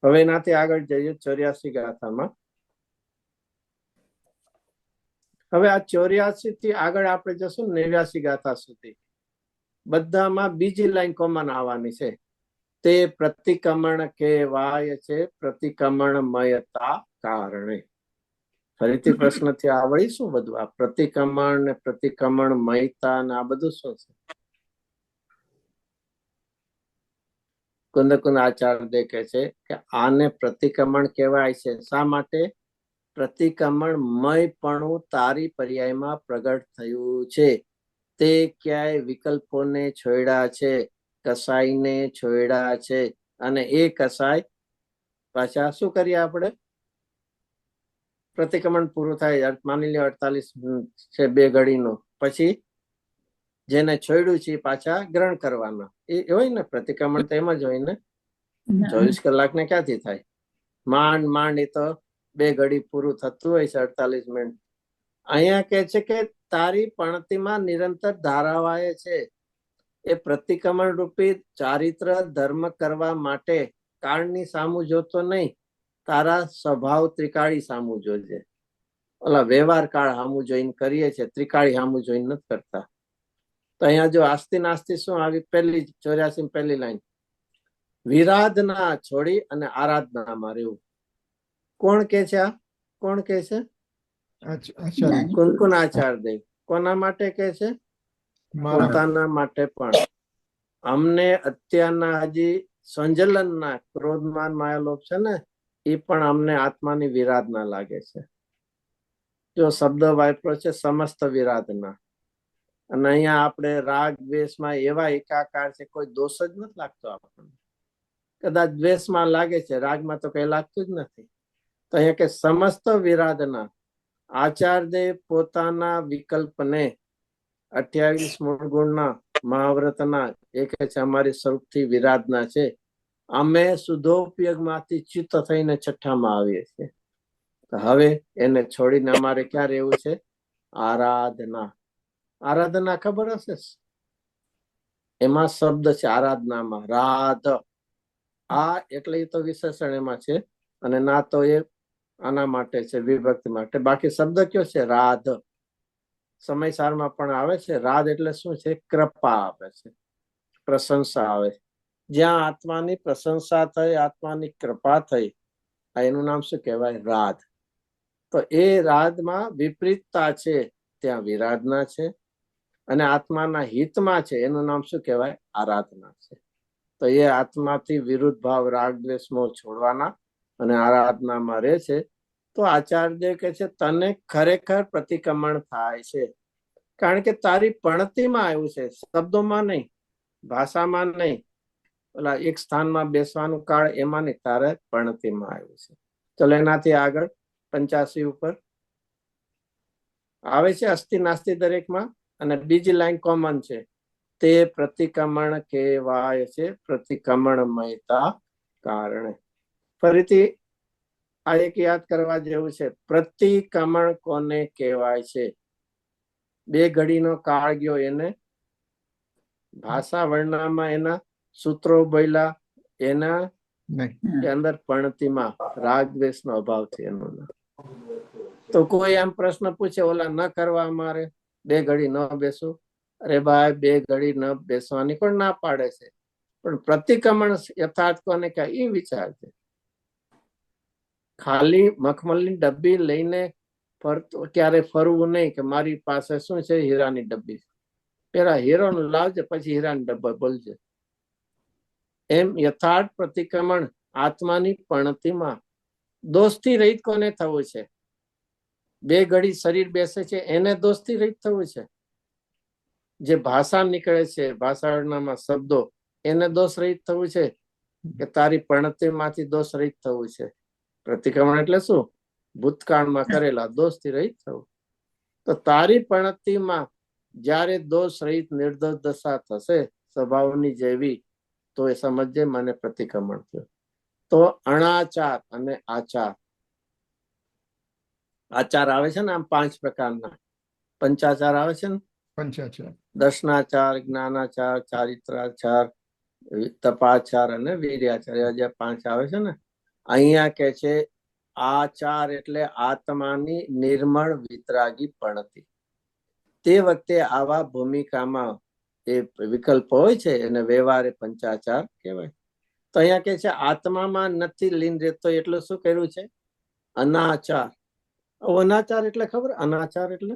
હવે એનાથી આગળ જઈએ 84 ગાથામાં. હવે આ 84 થી આગળ આપણે જશું 89 ગાથા સુધી. બધામાં બીજી લાઈન કોમન આવવાની છે. તે પ્રતિક્રમણ કહેવાય છે, પ્રતિક્રમણમયતા કારણે. ફરીથી પ્રશ્ન થી આવડી શું બધું? આ પ્રતિક્રમણ ને પ્રતિક્રમણમયતા ને આ બધું શું છે? કુંદ આચાર્ય દેખે છે કે આને પ્રતિક્રમણ કહેવાય છે. શા માટે? પ્રતિક્રમણમયપણું તારી પર્યાયમાં પ્રગટ થયું છે. તે ક્યાંય વિકલ્પોને છોડ્યા છે, કસાઈને છોડ્યા છે, અને એ કસાય પાછા શું કરીએ આપણે? પ્રતિક્રમણ પૂરું થાય, માની લો 48 છે 2 ઘડીનો, પછી જેને છોડ્યું છે પાછા ગ્રહણ કરવાના. એ હોય ને પ્રતિક્રમણ, તો એમ જ હોય ને. 24 કલાક ને ક્યાંથી થાય? માંડ માંડ એ તો 2 ઘડી પૂરું થતું હોય છે, 48 મિનિટ. અહીંયા કે છે કે તારી પણતીમાં નિરંતર ધારાવાય છે. એ પ્રતિક્રમણ રૂપી ચારિત્ર ધર્મ કરવા માટે કાળની સામું જોતો નહીં, તારા સ્વભાવ ત્રિકાળી સામું જોજે. ઓલા વ્યવહાર કાળ સામું જોઈને કરીએ છે, ત્રિકાળી સામું જોઈને નથી કરતા. તો અહીંયા જો આસ્તિ નાસ્તિ શું આવી? પહેલી 84 પહેલી લાઈન, વિરાધના છોડી અને આરાધનામાં રહેવું. કોણ કે છે? આ કોણ કે છે? આચાર્ય કુનકુન આચાર્ય દેવ. કોના માટે કે છે? મારા પોતાના માટે પણ. અમને અત્યારના હજી સંજલનના ક્રોધમાન માયાલોભ છે ને, એ પણ અમને આત્માની વિરાધના લાગે છે. જો શબ્દ વાપરો છે સમસ્ત વિરાધના, અને અહીંયા આપણે રાગ દ્વેષમાં એવા એકાકાર છે, કોઈ દોષ જ નથી લાગતો આપણને. કદાચ દ્વેષમાં લાગે છે, રાગમાં તો કઈ લાગતું જ નથી. તો અહીંયા કે સમસ્ત વિરાધના. આચાર્ય પોતાના વિકલ્પને 28 મૂળ ગુણના મહાવ્રતના એ કહે છે અમારી સ્વરૂપથી વિરાધના છે. અમે શુદ્ધોપયોગમાંથી ચિત્ત થઈને છઠ્ઠામાં આવીએ છીએ. હવે એને છોડીને અમારે ક્યાં રહેવું છે? આરાધના. આરાધના ખબર હશે? એમાં શબ્દ છે આરાધનામાં, રાધ. આ એટલે એ તો વિશેષણ એમાં છે, અને ના તો એ આના માટે છે, વિભક્તિ માટે. બાકી શબ્દ કયો છે? રાધ. સમયસારમાં પણ આવે છે. રાધ એટલે શું છે? કૃપા આવે છે, પ્રશંસા આવે. જ્યાં આત્માની પ્રશંસા થઈ, આત્માની કૃપા થઈ, આ એનું નામ શું કહેવાય? રાધ. તો એ રાધમાં વિપરીતતા છે, ત્યાં વિરાધના છે. અને આત્માના હિતમાં છે, એનું નામ શું કહેવાય? આરાધના છે. તો એ આત્માથી વિરુદ્ધ ભાવ રાગ દ્વેષ મોહ છોડવાના અને આરાધનામાં રહે છે. તો આચાર્ય કહે છે તને ખરેખર પ્રતિક્રમણ થાય છે, કારણ કે તારી પણતીમાં આવ્યું છે, શબ્દોમાં નહીં, ભાષામાં નહીં, ઓલા એક સ્થાનમાં બેસવાનું કાળ એમાં નહીં, તારે પણતીમાં આવ્યું છે. ચલો એનાથી આગળ 85 ઉપર આવે છે અસ્થિ નાસ્તિ દરેકમાં, અને બીજી લાઈન કોમન છે. તે પ્રતિક્રમણ કહેવાય છે, પ્રતિક્રમણમયતા કારણે. ફરીથી આ એક યાદ કરવા જેવું છે. પ્રતિક્રમણ કોને કહેવાય છે? 2 ઘડીનો કાળ ગયો, એને ભાષા વર્ણનમાં એના સૂત્રો બોલ્યા, એના અંદર પણતીમાં રાગ દ્વેષનો અભાવ છે એનું. તો કોઈ એમ પ્રશ્ન પૂછે, ઓલા ન કરવા અમારે 2 ઘડી ન બેસું? અરે ભાઈ 2 ઘડી ન બેસવાની પણ ના પાડે છે, પણ પ્રતિક્રમણ યથાર્થ કોને કહે એ વિચાર છે. ખાલી મખમલની ડબ્બી લઈને ફરતો ક્યારે ફરવું નહીં કે મારી પાસે શું છે? હીરાની ડબ્બી. પેલા હીરોનું લાવજે, પછી હીરાના ડબ્બા બોલજે. એમ યથાર્થ પ્રતિક્રમણ આત્માની પણતીમાં દોષથી રહિત કોને થવું છે? બે ઘડી શરીર બેસે છે એને દોષથી રહિત થવું છે? જે ભાષા નીકળે છે, ભાષામાં શબ્દો, એને દોષ રહિત થવું છે કે તારી પણતીમાંથી દોષ રહિત થવું છે? પ્રતિક્રમણ એટલે શું? ભૂતકાળમાં કરેલા દોષથી રહિત થવું. તો તારી પણતીમાં જ્યારે દોષ રહિત નિર્દોષ દશા થશે સ્વભાવની જેવી, તો એ સમજજે મને પ્રતિક્રમણ થયું. તો અણાચાર અને આચાર, આચાર આવે છે ને આમ 5 પ્રકારના, પંચાચાર આવે છે ને, પંચાચાર. દર્શનાચાર, જ્ઞાનાચાર, ચારિત્રાચાર, તપાચાર અને વીર્યાચાર, એવા જે 5 આવે છે ને. અહીંયા કે છે આચાર એટલે આત્માની નિર્મળ વિતરાગી પણતી. તે વખતે આવા ભૂમિકામાં એ વિકલ્પ હોય છે એને વ્યવહારે પંચાચાર કહેવાય. તો અહીંયા કે છે આત્મામાં નથી લીન રહેતો, એટલે શું કર્યું છે? અનાચાર. અનાચાર એટલે ખબર? અનાચાર એટલે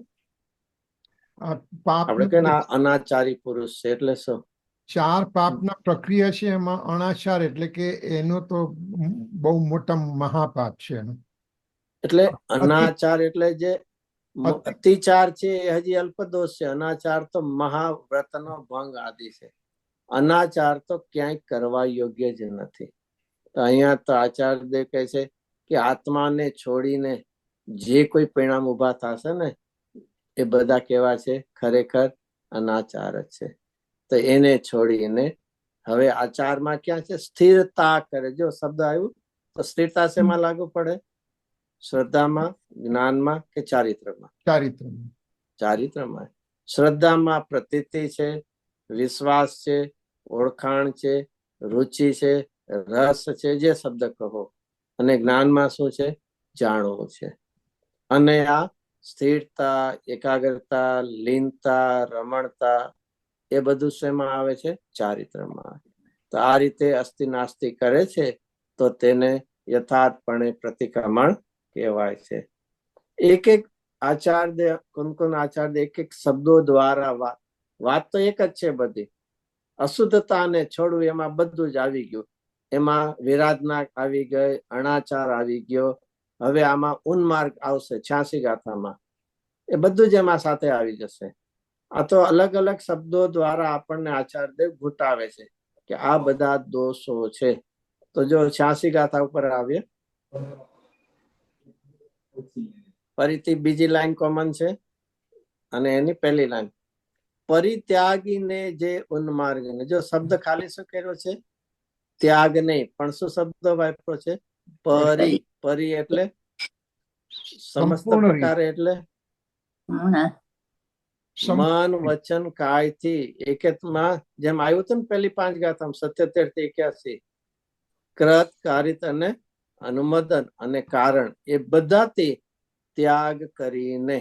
પાપ આપણે કહીએ અનાચારી પુરુષ છે એટલે શું? 4 પાપના પ્રક્રિયા છે, એમાં અનાચાર એટલે કે એનો તો બહુ મોટા મહાપાપ છે એનું. એટલે અનાચાર એટલે જે અતિચાર છે એ હજી અલ્પ દોષ છે. અનાચાર તો મહાવ્રતનો ભંગ આદિ છે. અનાચાર તો ક્યાંય કરવા યોગ્ય જ નથી. તો અહીંયા તો આચાર્ય કહે છે કે આત્માને છોડીને જે કોઈ પરિણામ ઉભા થશે ને એ બધા કેવા છે? ખરેખર અનાચાર જ છે. તો એને છોડીને હવે આચારમાં ક્યાં છે? સ્થિરતા કરે. જો શબ્દ આવ્યું તો સ્થિરતા શેમાં લાગુ પડે? શ્રદ્ધામાં, જ્ઞાનમાં કે ચારિત્રમાં? ચારિત્રમાં. શ્રદ્ધામાં પ્રતીતિ છે, વિશ્વાસ છે, ઓળખાણ છે, રુચિ છે, રસ છે, જે શબ્દ કહો. અને જ્ઞાનમાં શું છે? જાણવું છે. અને આ સ્થિરતા, એકાગ્રતા, લીનતા, રમણતા, એ બધું શેમાં આવે છે? ચારિત્રમાં. તો આ રીતે અસ્થિ નાસ્તિ કરે છે તો તેને યથાર્થપણે પ્રતિક્રમણ કહેવાય છે. એક એક આચાર્ય, કોણ આચાર્ય એક એક શબ્દો દ્વારા વાત તો એક જ છે બધી. અશુદ્ધતાને છોડવું એમાં બધું જ આવી ગયું. એમાં વિરાધના આવી ગઈ, અણાચાર આવી ગયો. હવે આમાં ઉન્માર્ગ આવશે 86 ગાથામાં. એ બધું જ એમાં સાથે આવી જશે. આ તો અલગ અલગ શબ્દો દ્વારા આપણને આચાર્યદેવ ઘૂંટાવે છે કે આ બધા દોષો છે. તો જો 86 ગાથા ઉપર આવીએ, ફરીથી બીજી લાઈન કોમન છે અને એની પહેલી લાઈન, પરિત્યાગીને જે ઉન્માર્ગને. જો શબ્દ ખાલી શું કર્યો છે? ત્યાગ નહીં, પણ શું શબ્દ વાપર્યો છે? પરી. પરી એટલે સમસ્ત પ્રકારે, એટલે મન, વચન, કાયથી એકમાં, જેમ આવ્યું હતું ને પહેલી 5 ગાથામાં 77 થી 81, કૃત, કારિત અને અનુમોદન અને કારણ, એ બધાથી ત્યાગ કરીને.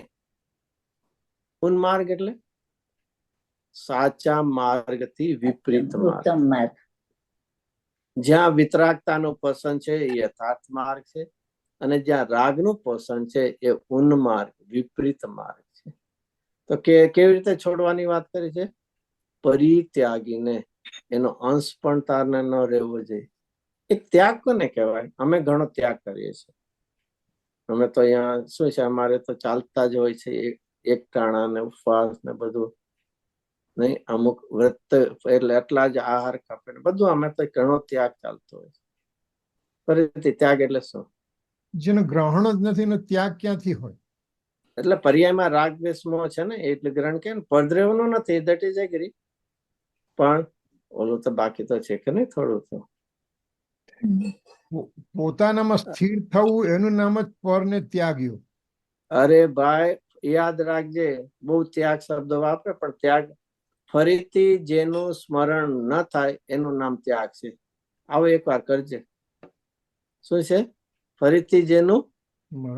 ઉન્માર્ગ એટલે સાચા માર્ગથી વિપરીત માર્ગ. જ્યાં વિતરાગતાનું પોષણ છે એ યથાર્થ માર્ગ છે, અને જ્યાં રાગનું પોષણ છે એ ઉન્માર્ગ, વિપરીત માર્ગ છે. તો કેવી રીતે છોડવાની વાત કરી છે? પરિત્યાગીને. એનો અંશ પણ તારને ન રહેવો જોઈએ. એક ત્યાગ કોને કહેવાય? અમે ઘણો ત્યાગ કરીએ છીએ. અમે તો અહીંયા શું છે, અમારે તો ચાલતા જ હોય છે એક ટાણા ને ઉપવાસ ને બધું. નહીં, અમુક વ્રત એટલે એટલા જ આહાર કાપે બધું. અમે તો ઘણો ત્યાગ ચાલતો હોય છે. ફરીથી ત્યાગ એટલે શું? જેનો ગ્રહણ જ નથી એનો ત્યાગ ક્યાંથી હોય? એટલે પર્યાયમાં રાગ દ્વેષ મોહ છે ને, એટલે ગ્રહણ કે પરદ્રેવનું નથી, ધેટ ઇઝ એગ્રી. પણ ઓલું તો બાકી તો છે કે નહીં થોડું તો. પોતાનામાં સ્થિર થવું એનું નામ જ પર ને ત્યાગ્યું. અરે ભાઈ યાદ રાખજે, બહુ ત્યાગ શબ્દ વાપરે, પણ ત્યાગ ફરીથી જેનું સ્મરણ ન થાય એનું નામ ત્યાગ છે. આવો એકવાર કરજે. શું છે? ફરીથી જેનું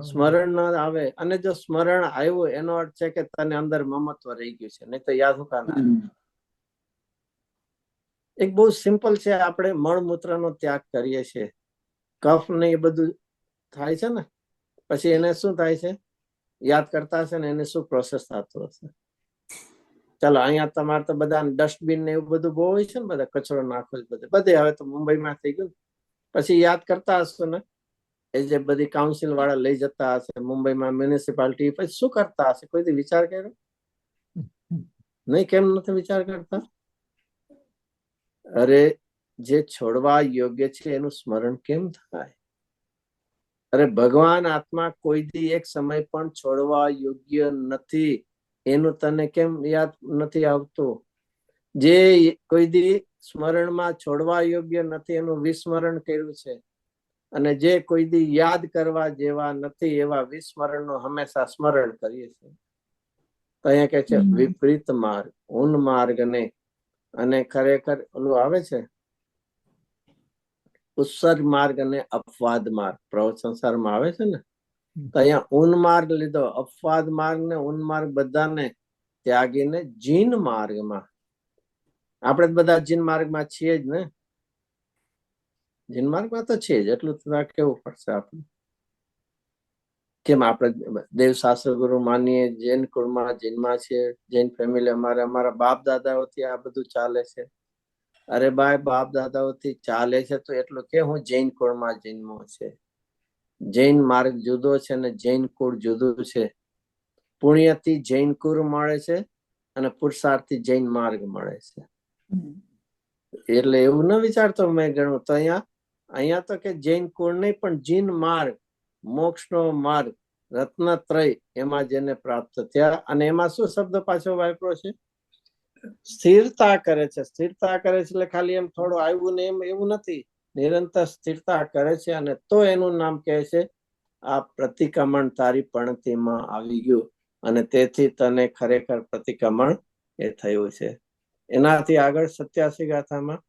સ્મરણ ન આવે. અને જો સ્મરણ આવ્યું એનો અર્થ છે કે તને અંદર મમત્વ રહી ગયું છે, નહીં તો યાદ હુકા ના. એક બહુ સિમ્પલ છે. આપણે મળમૂત્રનો ત્યાગ કરીએ છીએ, કફ ને એ બધું થાય છે ને, પછી એને શું થાય છે? યાદ કરતા હશે ને, એને શું પ્રોસેસ થતું હશે? ચાલો અહીંયા તમારે તો બધા ડસ્ટબિન ને એવું બધું બહુ હોય છે ને, બધા કચરો નાખો બધે હવે તો મુંબઈમાં થઈ ગયું. પછી યાદ કરતા હશો ને, એ જે બધી કાઉન્સિલ વાળા લઈ જતા હશે મુંબઈમાં મ્યુનિસિપાલિટી, પછી શું કરતા હશે? કોઈ વિચાર કર્યો નહીં? કેમ નથી વિચાર કરતા? અરે જે છોડવા યોગ્ય છે એનું સ્મરણ કેમ થાય? અરે ભગવાન આત્મા કોઈ દી એક સમય પણ છોડવા યોગ્ય નથી, એનું તને કેમ યાદ નથી આવતું? જે કોઈ દી સ્મરણમાં છોડવા યોગ્ય નથી એનું વિસ્મરણ કર્યું છે, અને જે કોઈ દી યાદ કરવા જેવા નથી એવા વિસ્મરણનું હંમેશા સ્મરણ કરીએ છીએ. તો અહીંયા કે છે વિપરીત માર્ગ, ઉન્માર્ગ ને, અને ખરેખર ઓલું આવે છે ઉત્સર્ગ માર્ગ અને અપવાદ માર્ગ, પ્રવચન સંસારમાં આવે છે ને. તો અહીંયા ઉન્માર્ગ લીધો, અપવાદ માર્ગ ને ઉન્માર્ગ બધાને ત્યાગીને જીન માર્ગમાં, આપણે બધા જીન માર્ગમાં છીએ જ ને. જીન માર્ગમાં તો છે જ, એટલું તો કેવું પડશે આપણે. કેમ આપણે દેવશાસ્ત્ર ગુરુ માનીએ, જૈન કુળમાં જીનમાં છીએ, જૈન ફેમિલી અમારા બાપ દાદાઓથી આ બધું ચાલે છે. અરે ભાઈ, બાપ દાદાઓથી ચાલે છે તો એટલું કે હું જૈન કુળમાં જન્મો છે. જૈન માર્ગ જુદો છે ને જૈન કુળ જુદું છે. પુણ્યથી જૈન કુળ મળે છે અને પુરુષાર્થથી જૈન માર્ગ મળે છે. એટલે એવું ન વિચારતો મેં ગણું તો અહીંયા તો કે જૈન કુળ નહીં પણ જીન માર્ગ, મોક્ષનો માર્ગ, રત્નત્રય, એમાં જેને પ્રાપ્ત થયા. અને એમાં શું શબ્દ પાછો વાપરો છે? સ્થિરતા કરે છે. સ્થિરતા કરે છે એટલે ખાલી એમ થોડું આવ્યું ને એમ એવું નથી, નિરંતર સ્થિરતા કરે છે. અને તો એનું નામ કહે છે આ પ્રતિક્રમણ તારી પણતીમાં આવી ગયું, અને તેથી તને ખરેખર પ્રતિક્રમણ એ થયું છે. એનાથી આગળ 87 ગાથામાં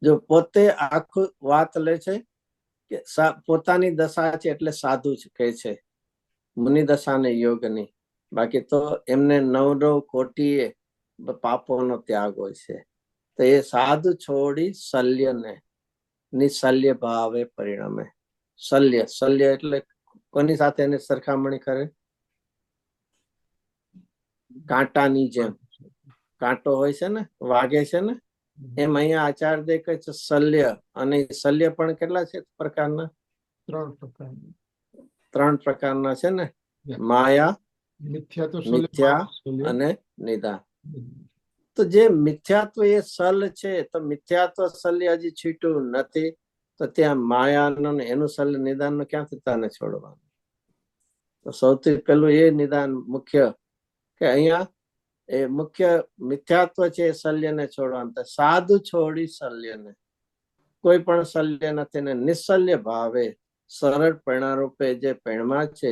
જો પોતે આખું વાત લે છે કે પોતાની દશા છે એટલે સાધુ જ કહે છે, મુનિ દશાને યોગની. બાકી તો એમને 9 કોટીએ પાપોનો ત્યાગ હોય છે. તો એ સાધુ છોડી શલ્યને નિશલ્ય ભાવે પરિણમે. શલ્ય એટલે કોની સાથે એની સરખામણી કરે? કાંટાની જેમ. કાંટો હોય છે ને, વાગે છે ને, એમ અહીંયા આચાર્ય કહે છે શલ્ય. અને શલ્ય પણ કેટલા છે પ્રકારના? 3 પ્રકારના છે ને, માયા, મિથ્યા અને નિદાન. તો જે મિથ્યાત્વ એ સલ છે, તો મિથ્યાત્વ શલ્ય હજી છૂટ્યું નથી, તો ત્યાં માયાનું એનું શલ્ય નિદાનનું ક્યાંથી તને છોડવાનું? તો સૌથી પહેલું એ નિદાન મુખ્ય, કે અહીંયા એ મુખ્ય મિથ્યાત્વ છે એ શલ્યને છોડવાનું. સાધુ છોડી શલ્યને, કોઈ પણ શલ્ય નથી ને નિશલ્ય ભાવે સરળ પ્રેરણારૂપે જે પ્રેરણા છે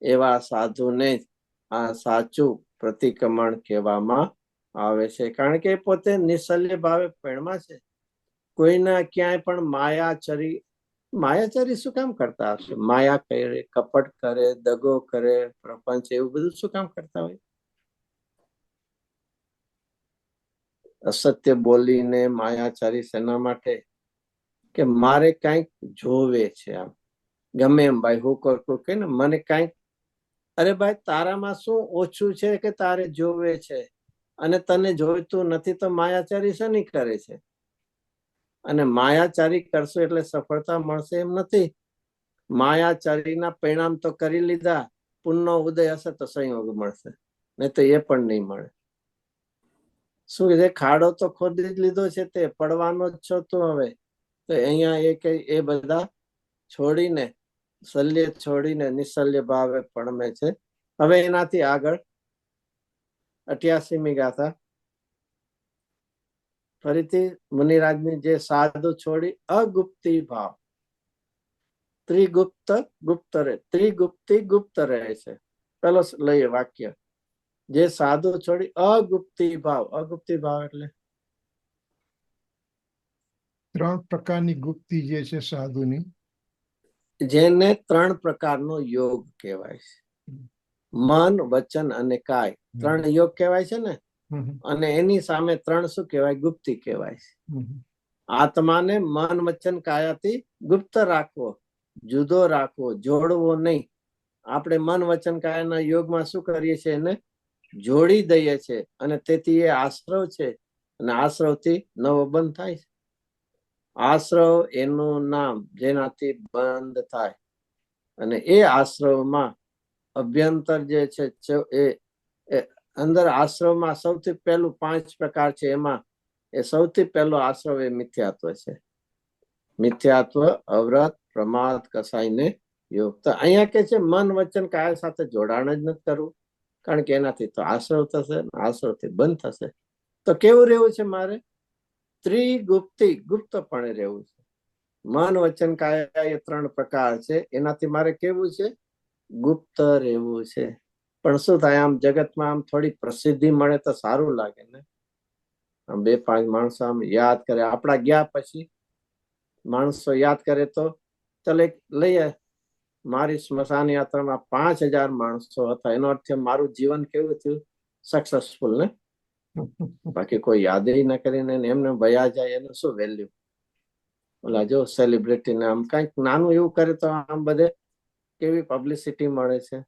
એવા સાધુને જ આ સાચું પ્રતિક્રમણ કહેવામાં આવે છે. કારણ કે પોતે નિશલ્ય ભાવે પ્રેરણા છે. કોઈના ક્યાંય પણ માયાચરી શું કામ કરતા હશે? માયા કરે, કપટ કરે, દગો કરે, પ્રપંચ, એવું બધું શું કામ કરતા હોય? અસત્ય બોલીને માયાચારી શેના માટે? કે મારે કઈક જોવે છે. આમ ગમે એમ ભાઈ હું કરું કે ને મને કઈક, અરે ભાઈ તારામાં શું ઓછું છે કે તારે જોવે છે? અને તને જોઈતું નથી તો માયાચારી શેની કરે છે? અને માયાચારી કરશો એટલે સફળતા મળશે એમ નથી. માયાચારીના પરિણામ તો કરી લીધા, પુણ્યનો ઉદય હશે તો સંયોગ મળશે, નહીં તો એ પણ નહીં મળે. શું છે? ખાડો તો ખોદી જ લીધો છે, તે પડવાનો જ છો તું હવે. તો અહીંયા એ બધા છોડીને, શલ્ય છોડીને નિશલ્ય ભાવે પડમે છે. હવે એનાથી આગળ 88મી ગાથા ફરીથી મુનિરાજની, જે સાધુ છોડી અગુપ્તી ભાવ, ત્રિગુપ્ત ગુપ્ત રહે, ત્રિગુપ્તી ગુપ્ત રહે છે. પેલો લઈએ વાક્ય, જે સાધુ છોડી અગુપ્તી ભાવ. અગુપ્તી ભાવ એટલે 3 પ્રકારની ગુપ્તી જે છે સાધુની, જેને 3 પ્રકારનો યોગ કહેવાય છે. મન, વચન અને કાય, 3 યોગ કહેવાય છે ને. અને એની સામે 3 શું કહેવાય? ગુપ્તી કહેવાય છે. આત્માને મન, વચન, કાયાથી ગુપ્ત રાખવો, જુદો રાખવો, જોડવો નહીં. આપણે મન વચન કાયાના યોગમાં શું કરીએ છીએ? એને જોડી દઈએ છીએ, અને તેથી એ આશ્રવ છે, અને આશ્રવથી નવો બંધ થાય છે. આશ્રવ એનું નામ, જેનાથી બંધ થાય, અને એ આશ્રવમાં અભ્યંતર જે છે એ અંદર આશ્રવમાં સૌથી પહેલું 5 પ્રકાર છે. એમાં એ સૌથી પહેલો આશ્રવ એ મિથ્યાત્વ છે. મિથ્યાત્વ, અવ્રત, પ્રમાદ, કસાય ને યોગ. તો અહીંયા કે છે મન વચન કાયા સાથે જોડાણ જ નથી કરવું, કારણ કે એનાથી તો આશ્રવ થશે, આશ્રવથી બંધ થશે. તો કેવું રહેવું છે મારે? ત્રિગુપ્તિ, ગુપ્તપણે રહેવું છે. મન વચન કાયા એ 3 પ્રકાર છે, એનાથી મારે કેવું છે? ગુપ્ત રહેવું છે. પણ શું થાય, આમ જગતમાં આમ થોડી પ્રસિદ્ધિ મળે તો સારું લાગે ને. આમ 2-5 માણસો આમ યાદ કરે, આપણા ગયા પછી માણસો યાદ કરે તો ચાલે લઈએ, મારી સ્મશાન યાત્રામાં 5000 માણસો હતા, એનો અર્થ મારું જીવન કેવું થયું? સક્સેસફુલ ને. બાકી કોઈ યાદ ન કરીને એમને વયા જાય, એનું શું વેલ્યુ? ઓલા જો સેલિબ્રિટી ને આમ કઈક નાનું એવું કરે તો આમ બધે કેવી પબ્લિસિટી મળે છે.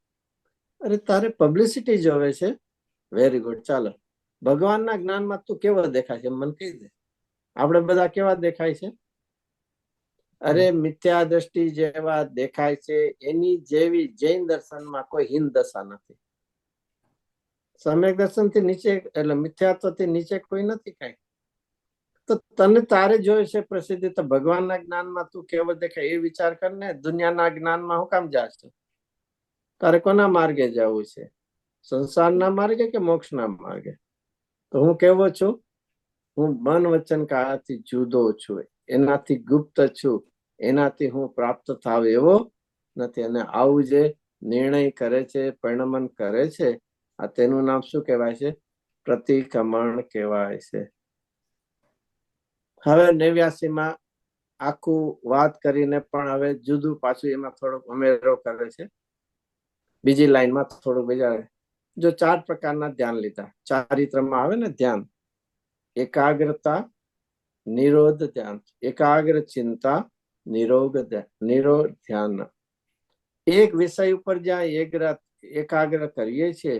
અરે તારે પબ્લિસિટી જોવે છે? વેરી ગુડ, ચાલો. ભગવાનના જ્ઞાનમાં તું કેવો દેખાય છે મને કહી દે. આપણે બધા કેવા દેખાય છે? અરે મિથ્યા દ્રષ્ટિ જેવા દેખાય છે. એની જેવી જૈન દર્શનમાં કોઈ હિન દશા નથી. સમ્યક દર્શન થી નીચે, એટલે મિથ્યાત્વ થી નીચે કોઈ નથી કઈ. તો તને તારે જોયું છે પ્રસિદ્ધિ, તો ભગવાનના જ્ઞાનમાં તું કેવો દેખાય એ વિચાર કર ને. દુનિયાના જ્ઞાનમાં હું કામ જાશ? તારે કોના માર્ગે જવું છે? સંસારના માર્ગે કે મોક્ષના માર્ગે? તો હું કેવો છું? હું મન વચન કાયાથી જુદો છું, એનાથી ગુપ્ત છું, એનાથી હું પ્રાપ્ત થાવ એવો નથી. અને આવું જે નિર્ણય કરે છે, પરિણમન કરે છે, આ તેનું નામ શું કહેવાય છે? પ્રતિક્રમણ કહેવાય છે. હવે 89માં આખું વાત કરીને પણ હવે જુદું પાછું એમાં થોડોક ઉમેરો કરે છે. બીજી લાઈનમાં થોડું બીજા, જો 4 પ્રકારના ધ્યાન લીધા. ચારિત્રમાં આવે ને ધ્યાન: એકાગ્રતા, નિરોધ ધ્યાન, એકાગ્ર ચિંતા, નિરોધ ધ્યાન. એક વિષય ઉપર જ્યાં એકાગ્ર કરીએ છીએ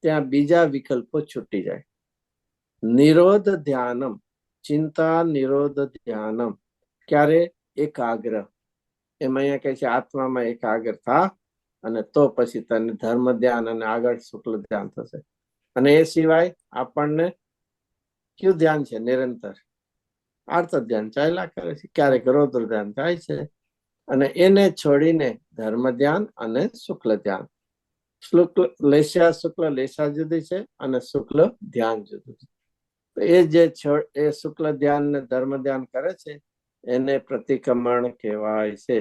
ત્યાં બીજા વિકલ્પો છૂટી જાય. નિરોધ ધ્યાનમ, ચિંતા નિરોધ ધ્યાનમ. ક્યારે? એકાગ્ર. એમ અહીંયા કહે છે આત્મામાં એકાગ્ર થા, અને તો પછી તને ધર્મ ધ્યાન અને આગળ શુક્લ ધ્યાન થશે. અને એ સિવાય આપણને કયું ધ્યાન છે? નિરંતર આર્ત ધ્યાન ચાલ્યા કરે છે. ક્યારેક રૌદ્ર ધ્યાન થાય છે, અને એને છોડીને ધર્મ ધ્યાન અને શુક્લ ધ્યાન. શુક્લ લેશા જુદી છે, અને શુક્લ ધ્યાન જુદું છે. તો એ જે એ શુક્લ ધ્યાન ને ધર્મ ધ્યાન કરે છે એને પ્રતિક્રમણ કહેવાય છે.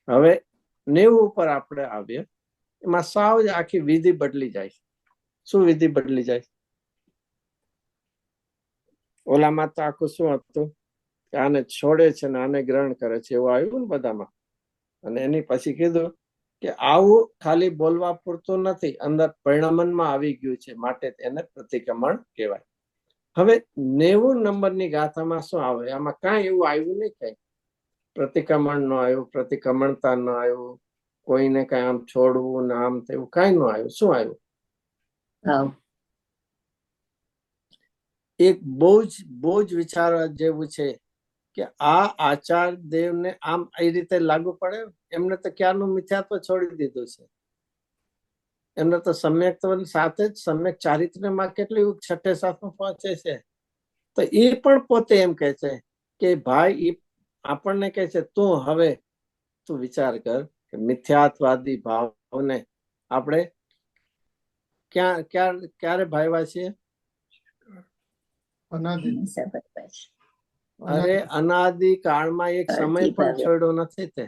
હવે 90 ઉપર આપણે આવીએ, એમાં સાવ જ આખી વિધિ બદલી જાય છે. શું વિધિ બદલી જાય? ઓલામાં તો આખું શું હતું કે આને છોડે છે ને આને ગ્રહણ કરે છે, એવું આવ્યું ને બધામાં. અને એની પછી કીધું કે આવું ખાલી બોલવા પૂરતું નથી, અંદર પરિણમનમાં આવી ગયું છે, માટે એને પ્રતિક્રમણ કહેવાય. હવે 90 નંબરની ગાથામાં શું આવે? આમાં કાંઈ એવું આવ્યું નહીં. કઈ પ્રતિક્રમણ ન આવ્યું, પ્રતિક્રમણતા ન આવ્યું, કોઈને કઈ આમ છોડવું ને આમ થયું, કાંઈ ન આવ્યું. શું આવ્યું? એક બહુ જ વિચારવા જેવું છે કે આ આચાર દેવને આમ એ રીતે લાગુ પડે. એમને તો ક્યારનું મિથ્યાત્વ છોડી દીધું છે. એમને તો સમ્યક્ત્વ સાથે જ સમ્યક ચારિત્ર્યમાં કેટલી 6 7 પહોંચે છે. તો એ પણ પોતે એમ કહે છે કે ભાઈ, આપણને કહે છે તું વિચાર કર કે મિથ્યાત્વાદી ભાવને આપણે ક્યારે ભાવ્યા છીએ? અરે અનાદિ કાળમાં એક સમય પણ છોડ્યો નથી તે.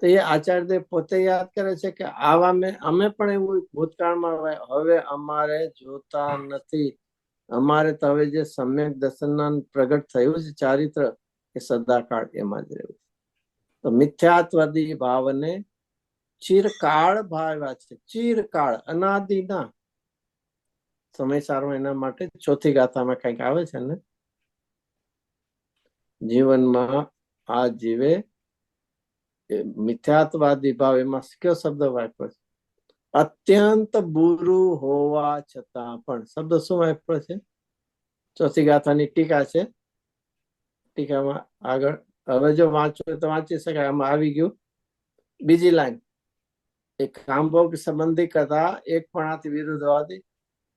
તો એ આચાર્યદેવ પોતે યાદ કરે છે કે આવા અમે પણ એવું ભૂતકાળમાં, હવે અમારે જોતા નથી. અમારે તો હવે જે સમ્યક દર્શન પ્રગટ થયું છે ચારિત્ર, એ સદાકાળ એમાં જ રહ્યું. તો મિથ્યાત્વાદી ભાવને ચિરકાળ ભાવ્યા છે. ચિરકાળ, અનાદિના સમય સારો. એના માટે 4થી ગાથામાં કઈક આવે છે ને, જીવનમાં આ જીવે એ મિથ્યાત્વાદી ભાવ, એમાં કયો શબ્દ વાપર્યો છે? અત્યંત બુરું હોવા છતાં પણ. શબ્દ શું વાપર્યો છે? ચોથી ગાથાની ટીકા છે. ટીકામાં આગળ હવે જો વાંચવું તો વાંચી શકાય. આમાં આવી ગયું બીજી લાઈન, એક કામભોગ સંબંધી કથા એક પણાથી વિરુદ્ધવાદી,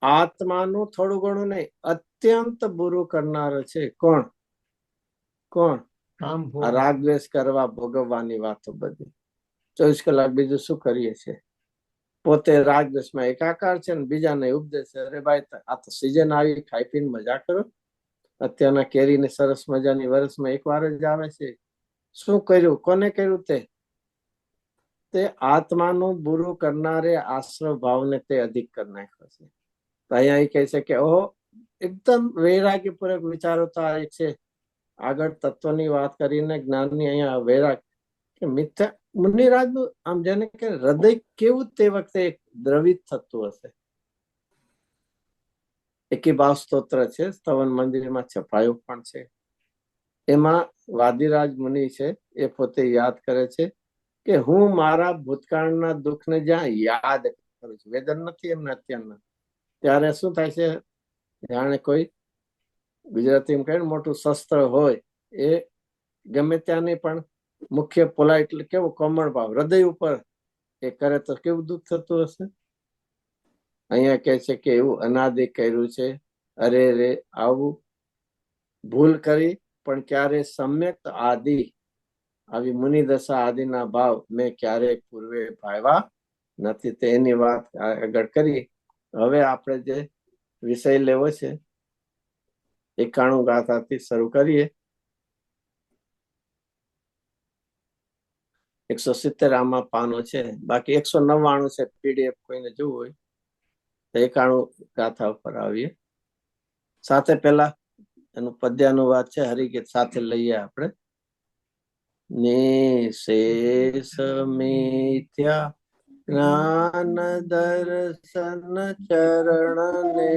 આત્માનું થોડું ઘણું નહીં, અત્યંત બુરું કરનાર છે. કોણ? કોણ? કામ આ રાગ દ્વેષ કરવા, ભોગવવાની વાતો બધી. 24 કલાક બીજું શું કરીએ છીએ? પોતે રાગ દ્વેષમાં એકાકાર છે ને બીજાને ઉપદેશ. અરે ભાઈ, આ તો સિઝન આવી, ખાઈ પીને મજા કરો. અત્યારના કેરીની સરસ મજાની વર્ષમાં એક વાર જ આવે છે. શું કર્યું? કોને કર્યું? તે આત્માનું બુરું કરનારે આશ્રવ ભાવને તે અધિક કરી નાખ્યો છે. તો અહીંયા એ કહે છે કે ઓહો, એકદમ વૈરાગ્યપૂર્વક વિચારો તો આ છે. આગળ તત્વની વાત કરીને જ્ઞાનની અહીંયા વૈરાગ કે મિથ્યા મુનિરાજનું આમ જેને કે હૃદય કેવું તે વખતે દ્રવિત થતું હશે. એકી ભાવ સ્તોત્ર છે, સ્તવન મંદિરમાં છપાયું પણ છે. એમાં વાદીરાજ મુનિ છે એ પોતે યાદ કરે છે કે હું મારા ભૂતકાળના દુઃખને જ્યાં યાદ કરું છું, વેદન નથી એમને અત્યારના, ત્યારે શું થાય છે? જાણે કોઈ ગુજરાતીમાં કહે ને મોટું શસ્ત્ર હોય, એ ગમે ત્યાંની પણ મુખ્ય પોલાઇટ કેવું કોમળ ભાવ હૃદય ઉપર એ કરે તો કેવું દુઃખ થતું હશે. અહીંયા કહે છે કે એવું અનાદિ કર્યું છે. અરે રે, આવું ભૂલ કરી પણ ક્યારે સમ્યક આદિ, આવી મુનિ દશા આદિના ભાવ મેં ક્યારેય પૂર્વે ભાવ્યા નથી. તેની વાત આગળ કરી. હવે આપણે જે વિષય લેવો છે 91 ગાથાથી શરૂ કરીએ. 170 આમાં પાનો છે, બાકી 199 છે. પીડીએફ કોઈને જોવું હોય તો 91 ગાથા ઉપર આવીએ. સાથે પેલા એનું પદ્યાનુવાદ છે, હરિગીત સાથે લઈએ આપણે. નિશેષ મિથ્યા જ્ઞાન દર્શન ચરણ ને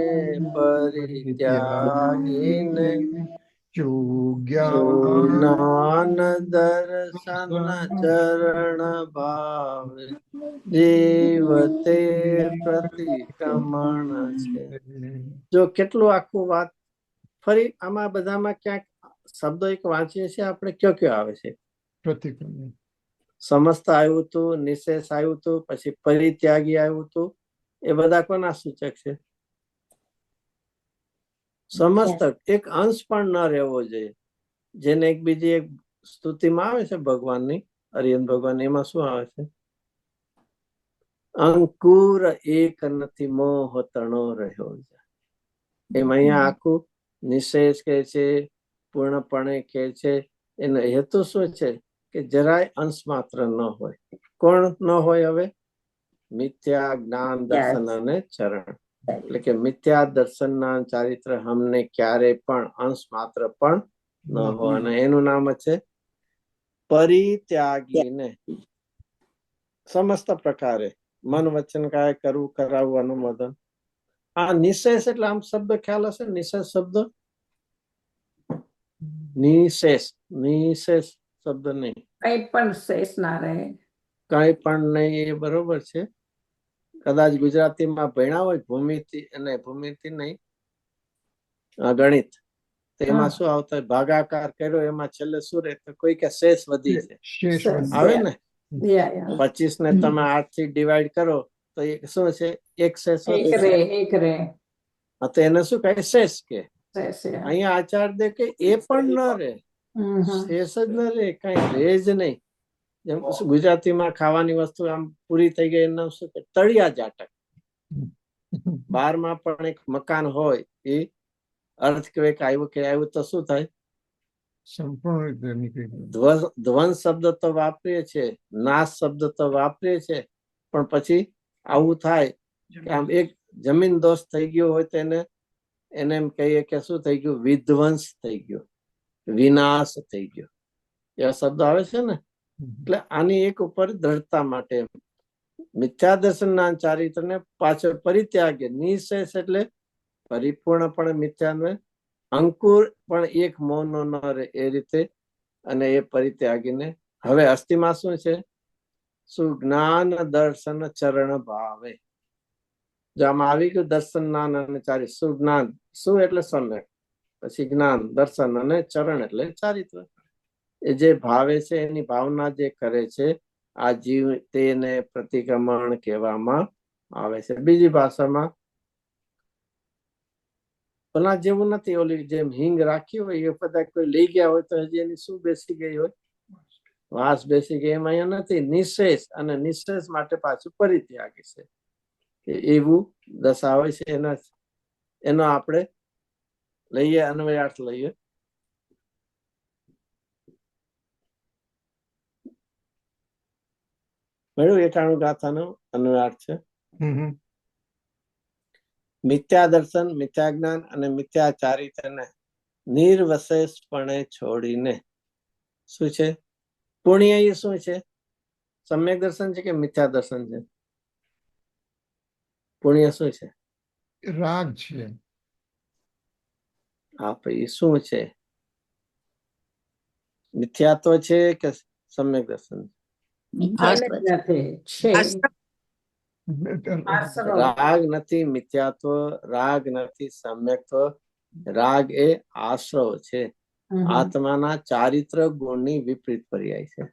પરિત્યાગીને, જ્ઞાન દર્શન ચરણ ભાવ જીવતે પ્રતિક્રમણ છે. જો કેટલું આખું વાત ફરી આમાં બધામાં ક્યાંક શબ્દો એક વાંચીએ છીએ આપણે, કયો કયો આવે છે? પ્રતિક્રમણ. સમસ્ત આવ્યું હતું, નિશેષ આવ્યું હતું, પછી પરિત્યાગી આવ્યું હતું. એ બધા કોના સૂચક છે? સમસ્ત, એક અંશ પણ ન રહેવો જોઈએ. જેને એક બીજી એક સ્તુતિમાં આવે છે ભગવાનની, હરિયન ભગવાન, એમાં શું આવે છે? અંકુર એક નથી મોહ તણો રહ્યો. એમ અહીંયા આખું નિશેષ કે છે, પૂર્ણપણે કે છે. એનો હેતુ શું છે? કે જરાય અંશ માત્ર ન હોય. કોણ ન હોય? હવે મિથ્યા જ્ઞાન દર્શન અને ચરણ, એટલે કે મિથ્યા દર્શનના ચારિત્ર હમને ક્યારેય પણ અંશ માત્ર પણ ન હોય. અને એનું નામ છે પરિત્યાગીને. સમસ્ત પ્રકારે મન વચન કાય કરવું, કરાવવું, અનુમોદન. આ નિશેષ એટલે આમ શબ્દ ખ્યાલ હશે, નિશેષ શબ્દ. નિશેષ, નિશેષ શબ્દ નહીં, કઈ પણ શેષ ના રહે. કઈ પણ નહીં, એ બરોબર છે. કદાચ ગુજરાતીમાં ભણ્યા હોય ભૂમિતિ, અને ભૂમિતિ નહીં, ગણિત, તેમાં શું આવતા હોય? ભાગાકાર કર્યો, એમાં છેલ્લે શું રહે? કોઈ કે શેષ વધી છે, આવે ને. 25 ને તમે 8 થી ડિવાઈડ કરો તો શું છે? એક શેષ એક રે. તો એને શું કહે? શેષ કે. શેષ. અહીંયા આચાર્ય કે એ પણ ન રહે, શેષ જ ન રહે, કઈ રહે જ નહીં. જેમ ગુજરાતીમાં ખાવાની વસ્તુ આમ પૂરી થઈ ગઈ, એનું શું કે? તળિયા જાટક. બારમાં પણ એક મકાન હોય, એ અર્થક્વેક આવ્યું કે આવ્યું તો શું થાય? સંપૂર્ણ રીતે નીકળી ધ્વંસ શબ્દ તો વાપરીએ છીએ, નાશ શબ્દ તો વાપરીએ છીએ, પણ પછી આવું થાય કે આમ એક જમીન દોષ થઈ ગયો હોય તો એને એમ કહીએ કે શું થઈ ગયું? વિધ્વંસ થઈ ગયો, વિનાશ થઈ ગયો. એવા શબ્દ આવે છે ને. એટલે આની એક ઉપર દ્રઢતા માટે મિથ્યા દર્શનના ચારિત્રને પાછળ પરિત્યાગે. નિશેષ એટલે પરિપૂર્ણપણે મિથ્યાને, અંકુર પણ એક મૌન ન રહે એ રીતે, અને એ પરિત્યાગીને હવે અસ્થિમાં શું છે? સુજ્ઞાન દર્શન ચરણ ભાવે. જો આમાં આવી ગયું દર્શન, જ્ઞાન અને ચારિત્ર. સુજ્ઞાન, સુ એટલે સમ્યક, પછી જ્ઞાન, દર્શન અને ચરણ એટલે ચારિત્ર. એ જે ભાવે છે એની ભાવના જે કરે છે આ જીવ, તેને પ્રતિક્રમણ કહેવામાં આવે છે. બીજી ભાષામાં પેલા જેવું નથી, ઓલી જેમ હિંગ રાખી હોય એ બધા કોઈ લઈ ગયા હોય તો હજી એની શું બેસી ગઈ હોય? વાસ બેસી ગઈ. એમાં અહીંયા નથી. નિશેષ, અને નિશેષ માટે પાછું પરિત્યાગી છે. એવું દશા હોય છે. એનો આપણે લઈએ, અન્વયાર્થ લઈએ. મળ્યું? 98 ગાથાનો અન્વયાર્થ છે. મિથ્યા દર્શન, મિથ્યા જ્ઞાન અને મિથ્યા ચારિત્રને નિર્વશેષપણે છોડીને શું છે? પુણ્ય એ શું છે? સમ્યક દર્શન છે કે મિથ્યા દર્શન છે? પુણ્ય શું છે? રાગ છે. હા, પછી શું છે? મિથ્યાત્વ છે કે સમ્યક દર્શન? નથી, છે આશ્રવ. રાગ નથી મિથ્યાત્વ, રાગ નથી સમ્યક્ત્વ. રાગ એ આશ્રવ છે. આત્માના ચારિત્ર ગુણની વિપરીત પર્યાય છે.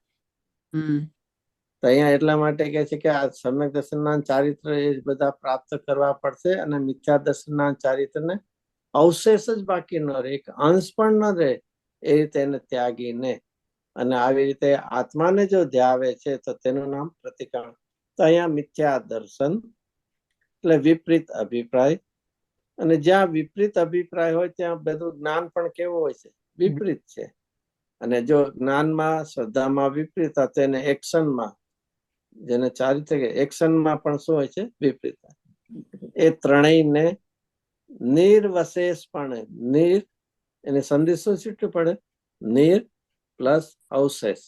તો અહીંયા એટલા માટે કે છે કે આ સમ્યક દર્શનના ચારિત્ર એ બધા પ્રાપ્ત કરવા પડશે, અને મિથ્યા દર્શનના ચારિત્રને અવશેષ જ બાકી ન રહે, એક અંશ પણ ન રહે, એ રીતે એને ત્યાગીને અને આવી રીતે આત્માને જો ધ્યાવે છે તો તેનું નામ પ્રતિક્રમણ. તો અહીંયા મિથ્યા દર્શન એટલે વિપરીત અભિપ્રાય. અને જ્યાં વિપરીત અભિપ્રાય હોય ત્યાં બધું જ્ઞાન પણ કેવું હોય છે? વિપરીત છે. અને જો જ્ઞાનમાં, શ્રદ્ધામાં વિપરીત, તેને એક્શનમાં, જેને ચારિત્ર એક્શનમાં પણ શું હોય છે? વિપરીત. એ ત્રણેયને નિર્વશેષપણે, નિર એને સંધિ શું છૂટવું પડે? નિર પ્લસ અવશેષ,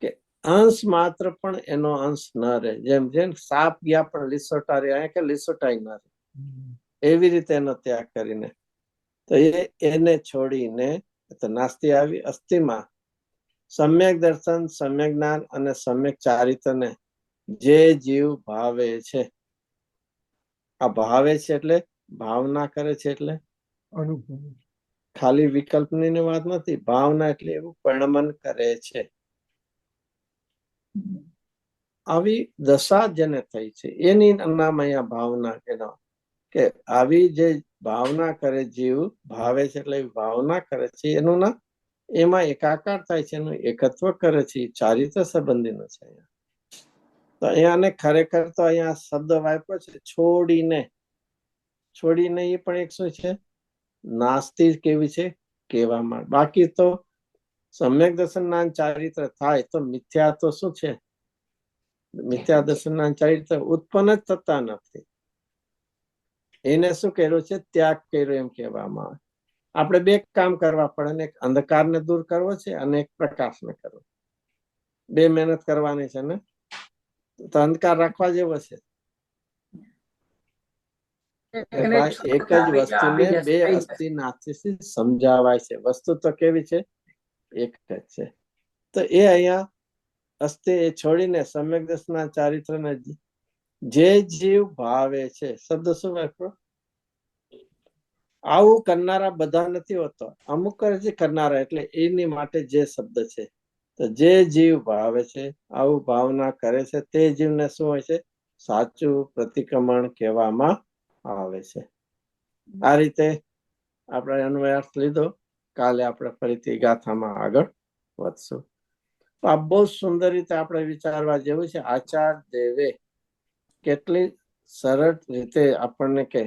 કે અંશ માત્ર પણ એનો અંશ ન રહે. જેમ જેમ સાપ ગયા પણ લીસોટા રહે, અહીંયા કે લીસોટાઈ ન રહે, એવી રીતે એનો ત્યાગ કરીને તો એને છોડીને તો નાસ્તિ આવી. અસ્થિમાં સમ્યક દર્શન, સમ્યક જ્ઞાન અને સમ્યક ચારિત્રને જે જીવ ભાવે છે. આ ભાવે છે એટલે ભાવના કરે છે, એટલે ખાલી વિકલ્પની વાત નથી. ભાવના એટલે એવું પરિણમન કરે છે. આવી દશા જેને થઈ છે એની નામ અહીંયા ભાવના એનો, કે આવી જે ભાવના કરે જીવ, ભાવે છે એટલે ભાવના કરે છે, એનું નામ, એમાં એકાકાર થાય છે, એનું એકત્વ કરે છે. ચારિત્ર સંબંધીનું છે. તો અહીંયા ખરેખર તો અહીંયા શબ્દ વાપર્યો છે છોડીને. છોડીને એ પણ એક શું છે? નાસ્તિ કેવી છે કહેવામાં. બાકી તો સમ્યક દર્શનના ચારિત્ર થાય તો મિથ્યા તો શું છે? મિથ્યા દર્શનના ચારિત્ર ઉત્પન્ન જ થતા નથી. એને શું કર્યું છે? ત્યાગ કર્યો એમ કહેવામાં આવે. આપણે બે કામ કરવા પડે ને, એક અંધકારને દૂર કરવો છે અને એક પ્રકાશને કરવો. બે મહેનત કરવાની છે ને. તો અંધકાર રાખવા જેવો છે. એક જ વસ્તુને બે અસ્થિનાથી સમજાવાય છે. વસ્તુ તો કેવી છે? એક જ છે. તો એ અહીંયા અસ્થિ એ છોડીને સમ્યક દર્શનના ચારિત્રને જે જીવ ભાવે છે. શબ્દ શું વાપરો? આવું કરનારા બધા નથી હોતો, અમુક કરે છે કરનારા, એટલે એની માટે જે શબ્દ છે. તો જે જીવ ભાવે છે, આવું ભાવના કરે છે, તે જીવને શું હોય છે? સાચું પ્રતિક્રમણ કહેવામાં આવે છે. આ રીતે આપણે અન્વયાર્થ લીધો. કાલે આપણે ફરીથી ગાથામાં આગળ વધશું. આ બહુ સુંદર રીતે આપણે વિચારવા જેવું છે. આચાર દેવે કેટલી સરળ રીતે આપણને કે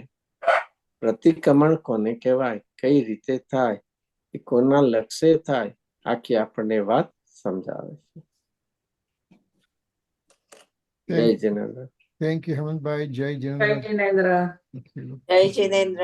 પ્રતિક્રમણ કોને કહેવાય, કઈ રીતે થાય, એ કોના લક્ષ્ય થાય, આખી આપણને વાત સમજાવે છે. જય જિનેન્દ્ર. થેન્ક યુ હેમંતભાઈ. જય જય જિનેન્દ્ર. જિનેન્દ્ર. જય જિનેન્દ્ર.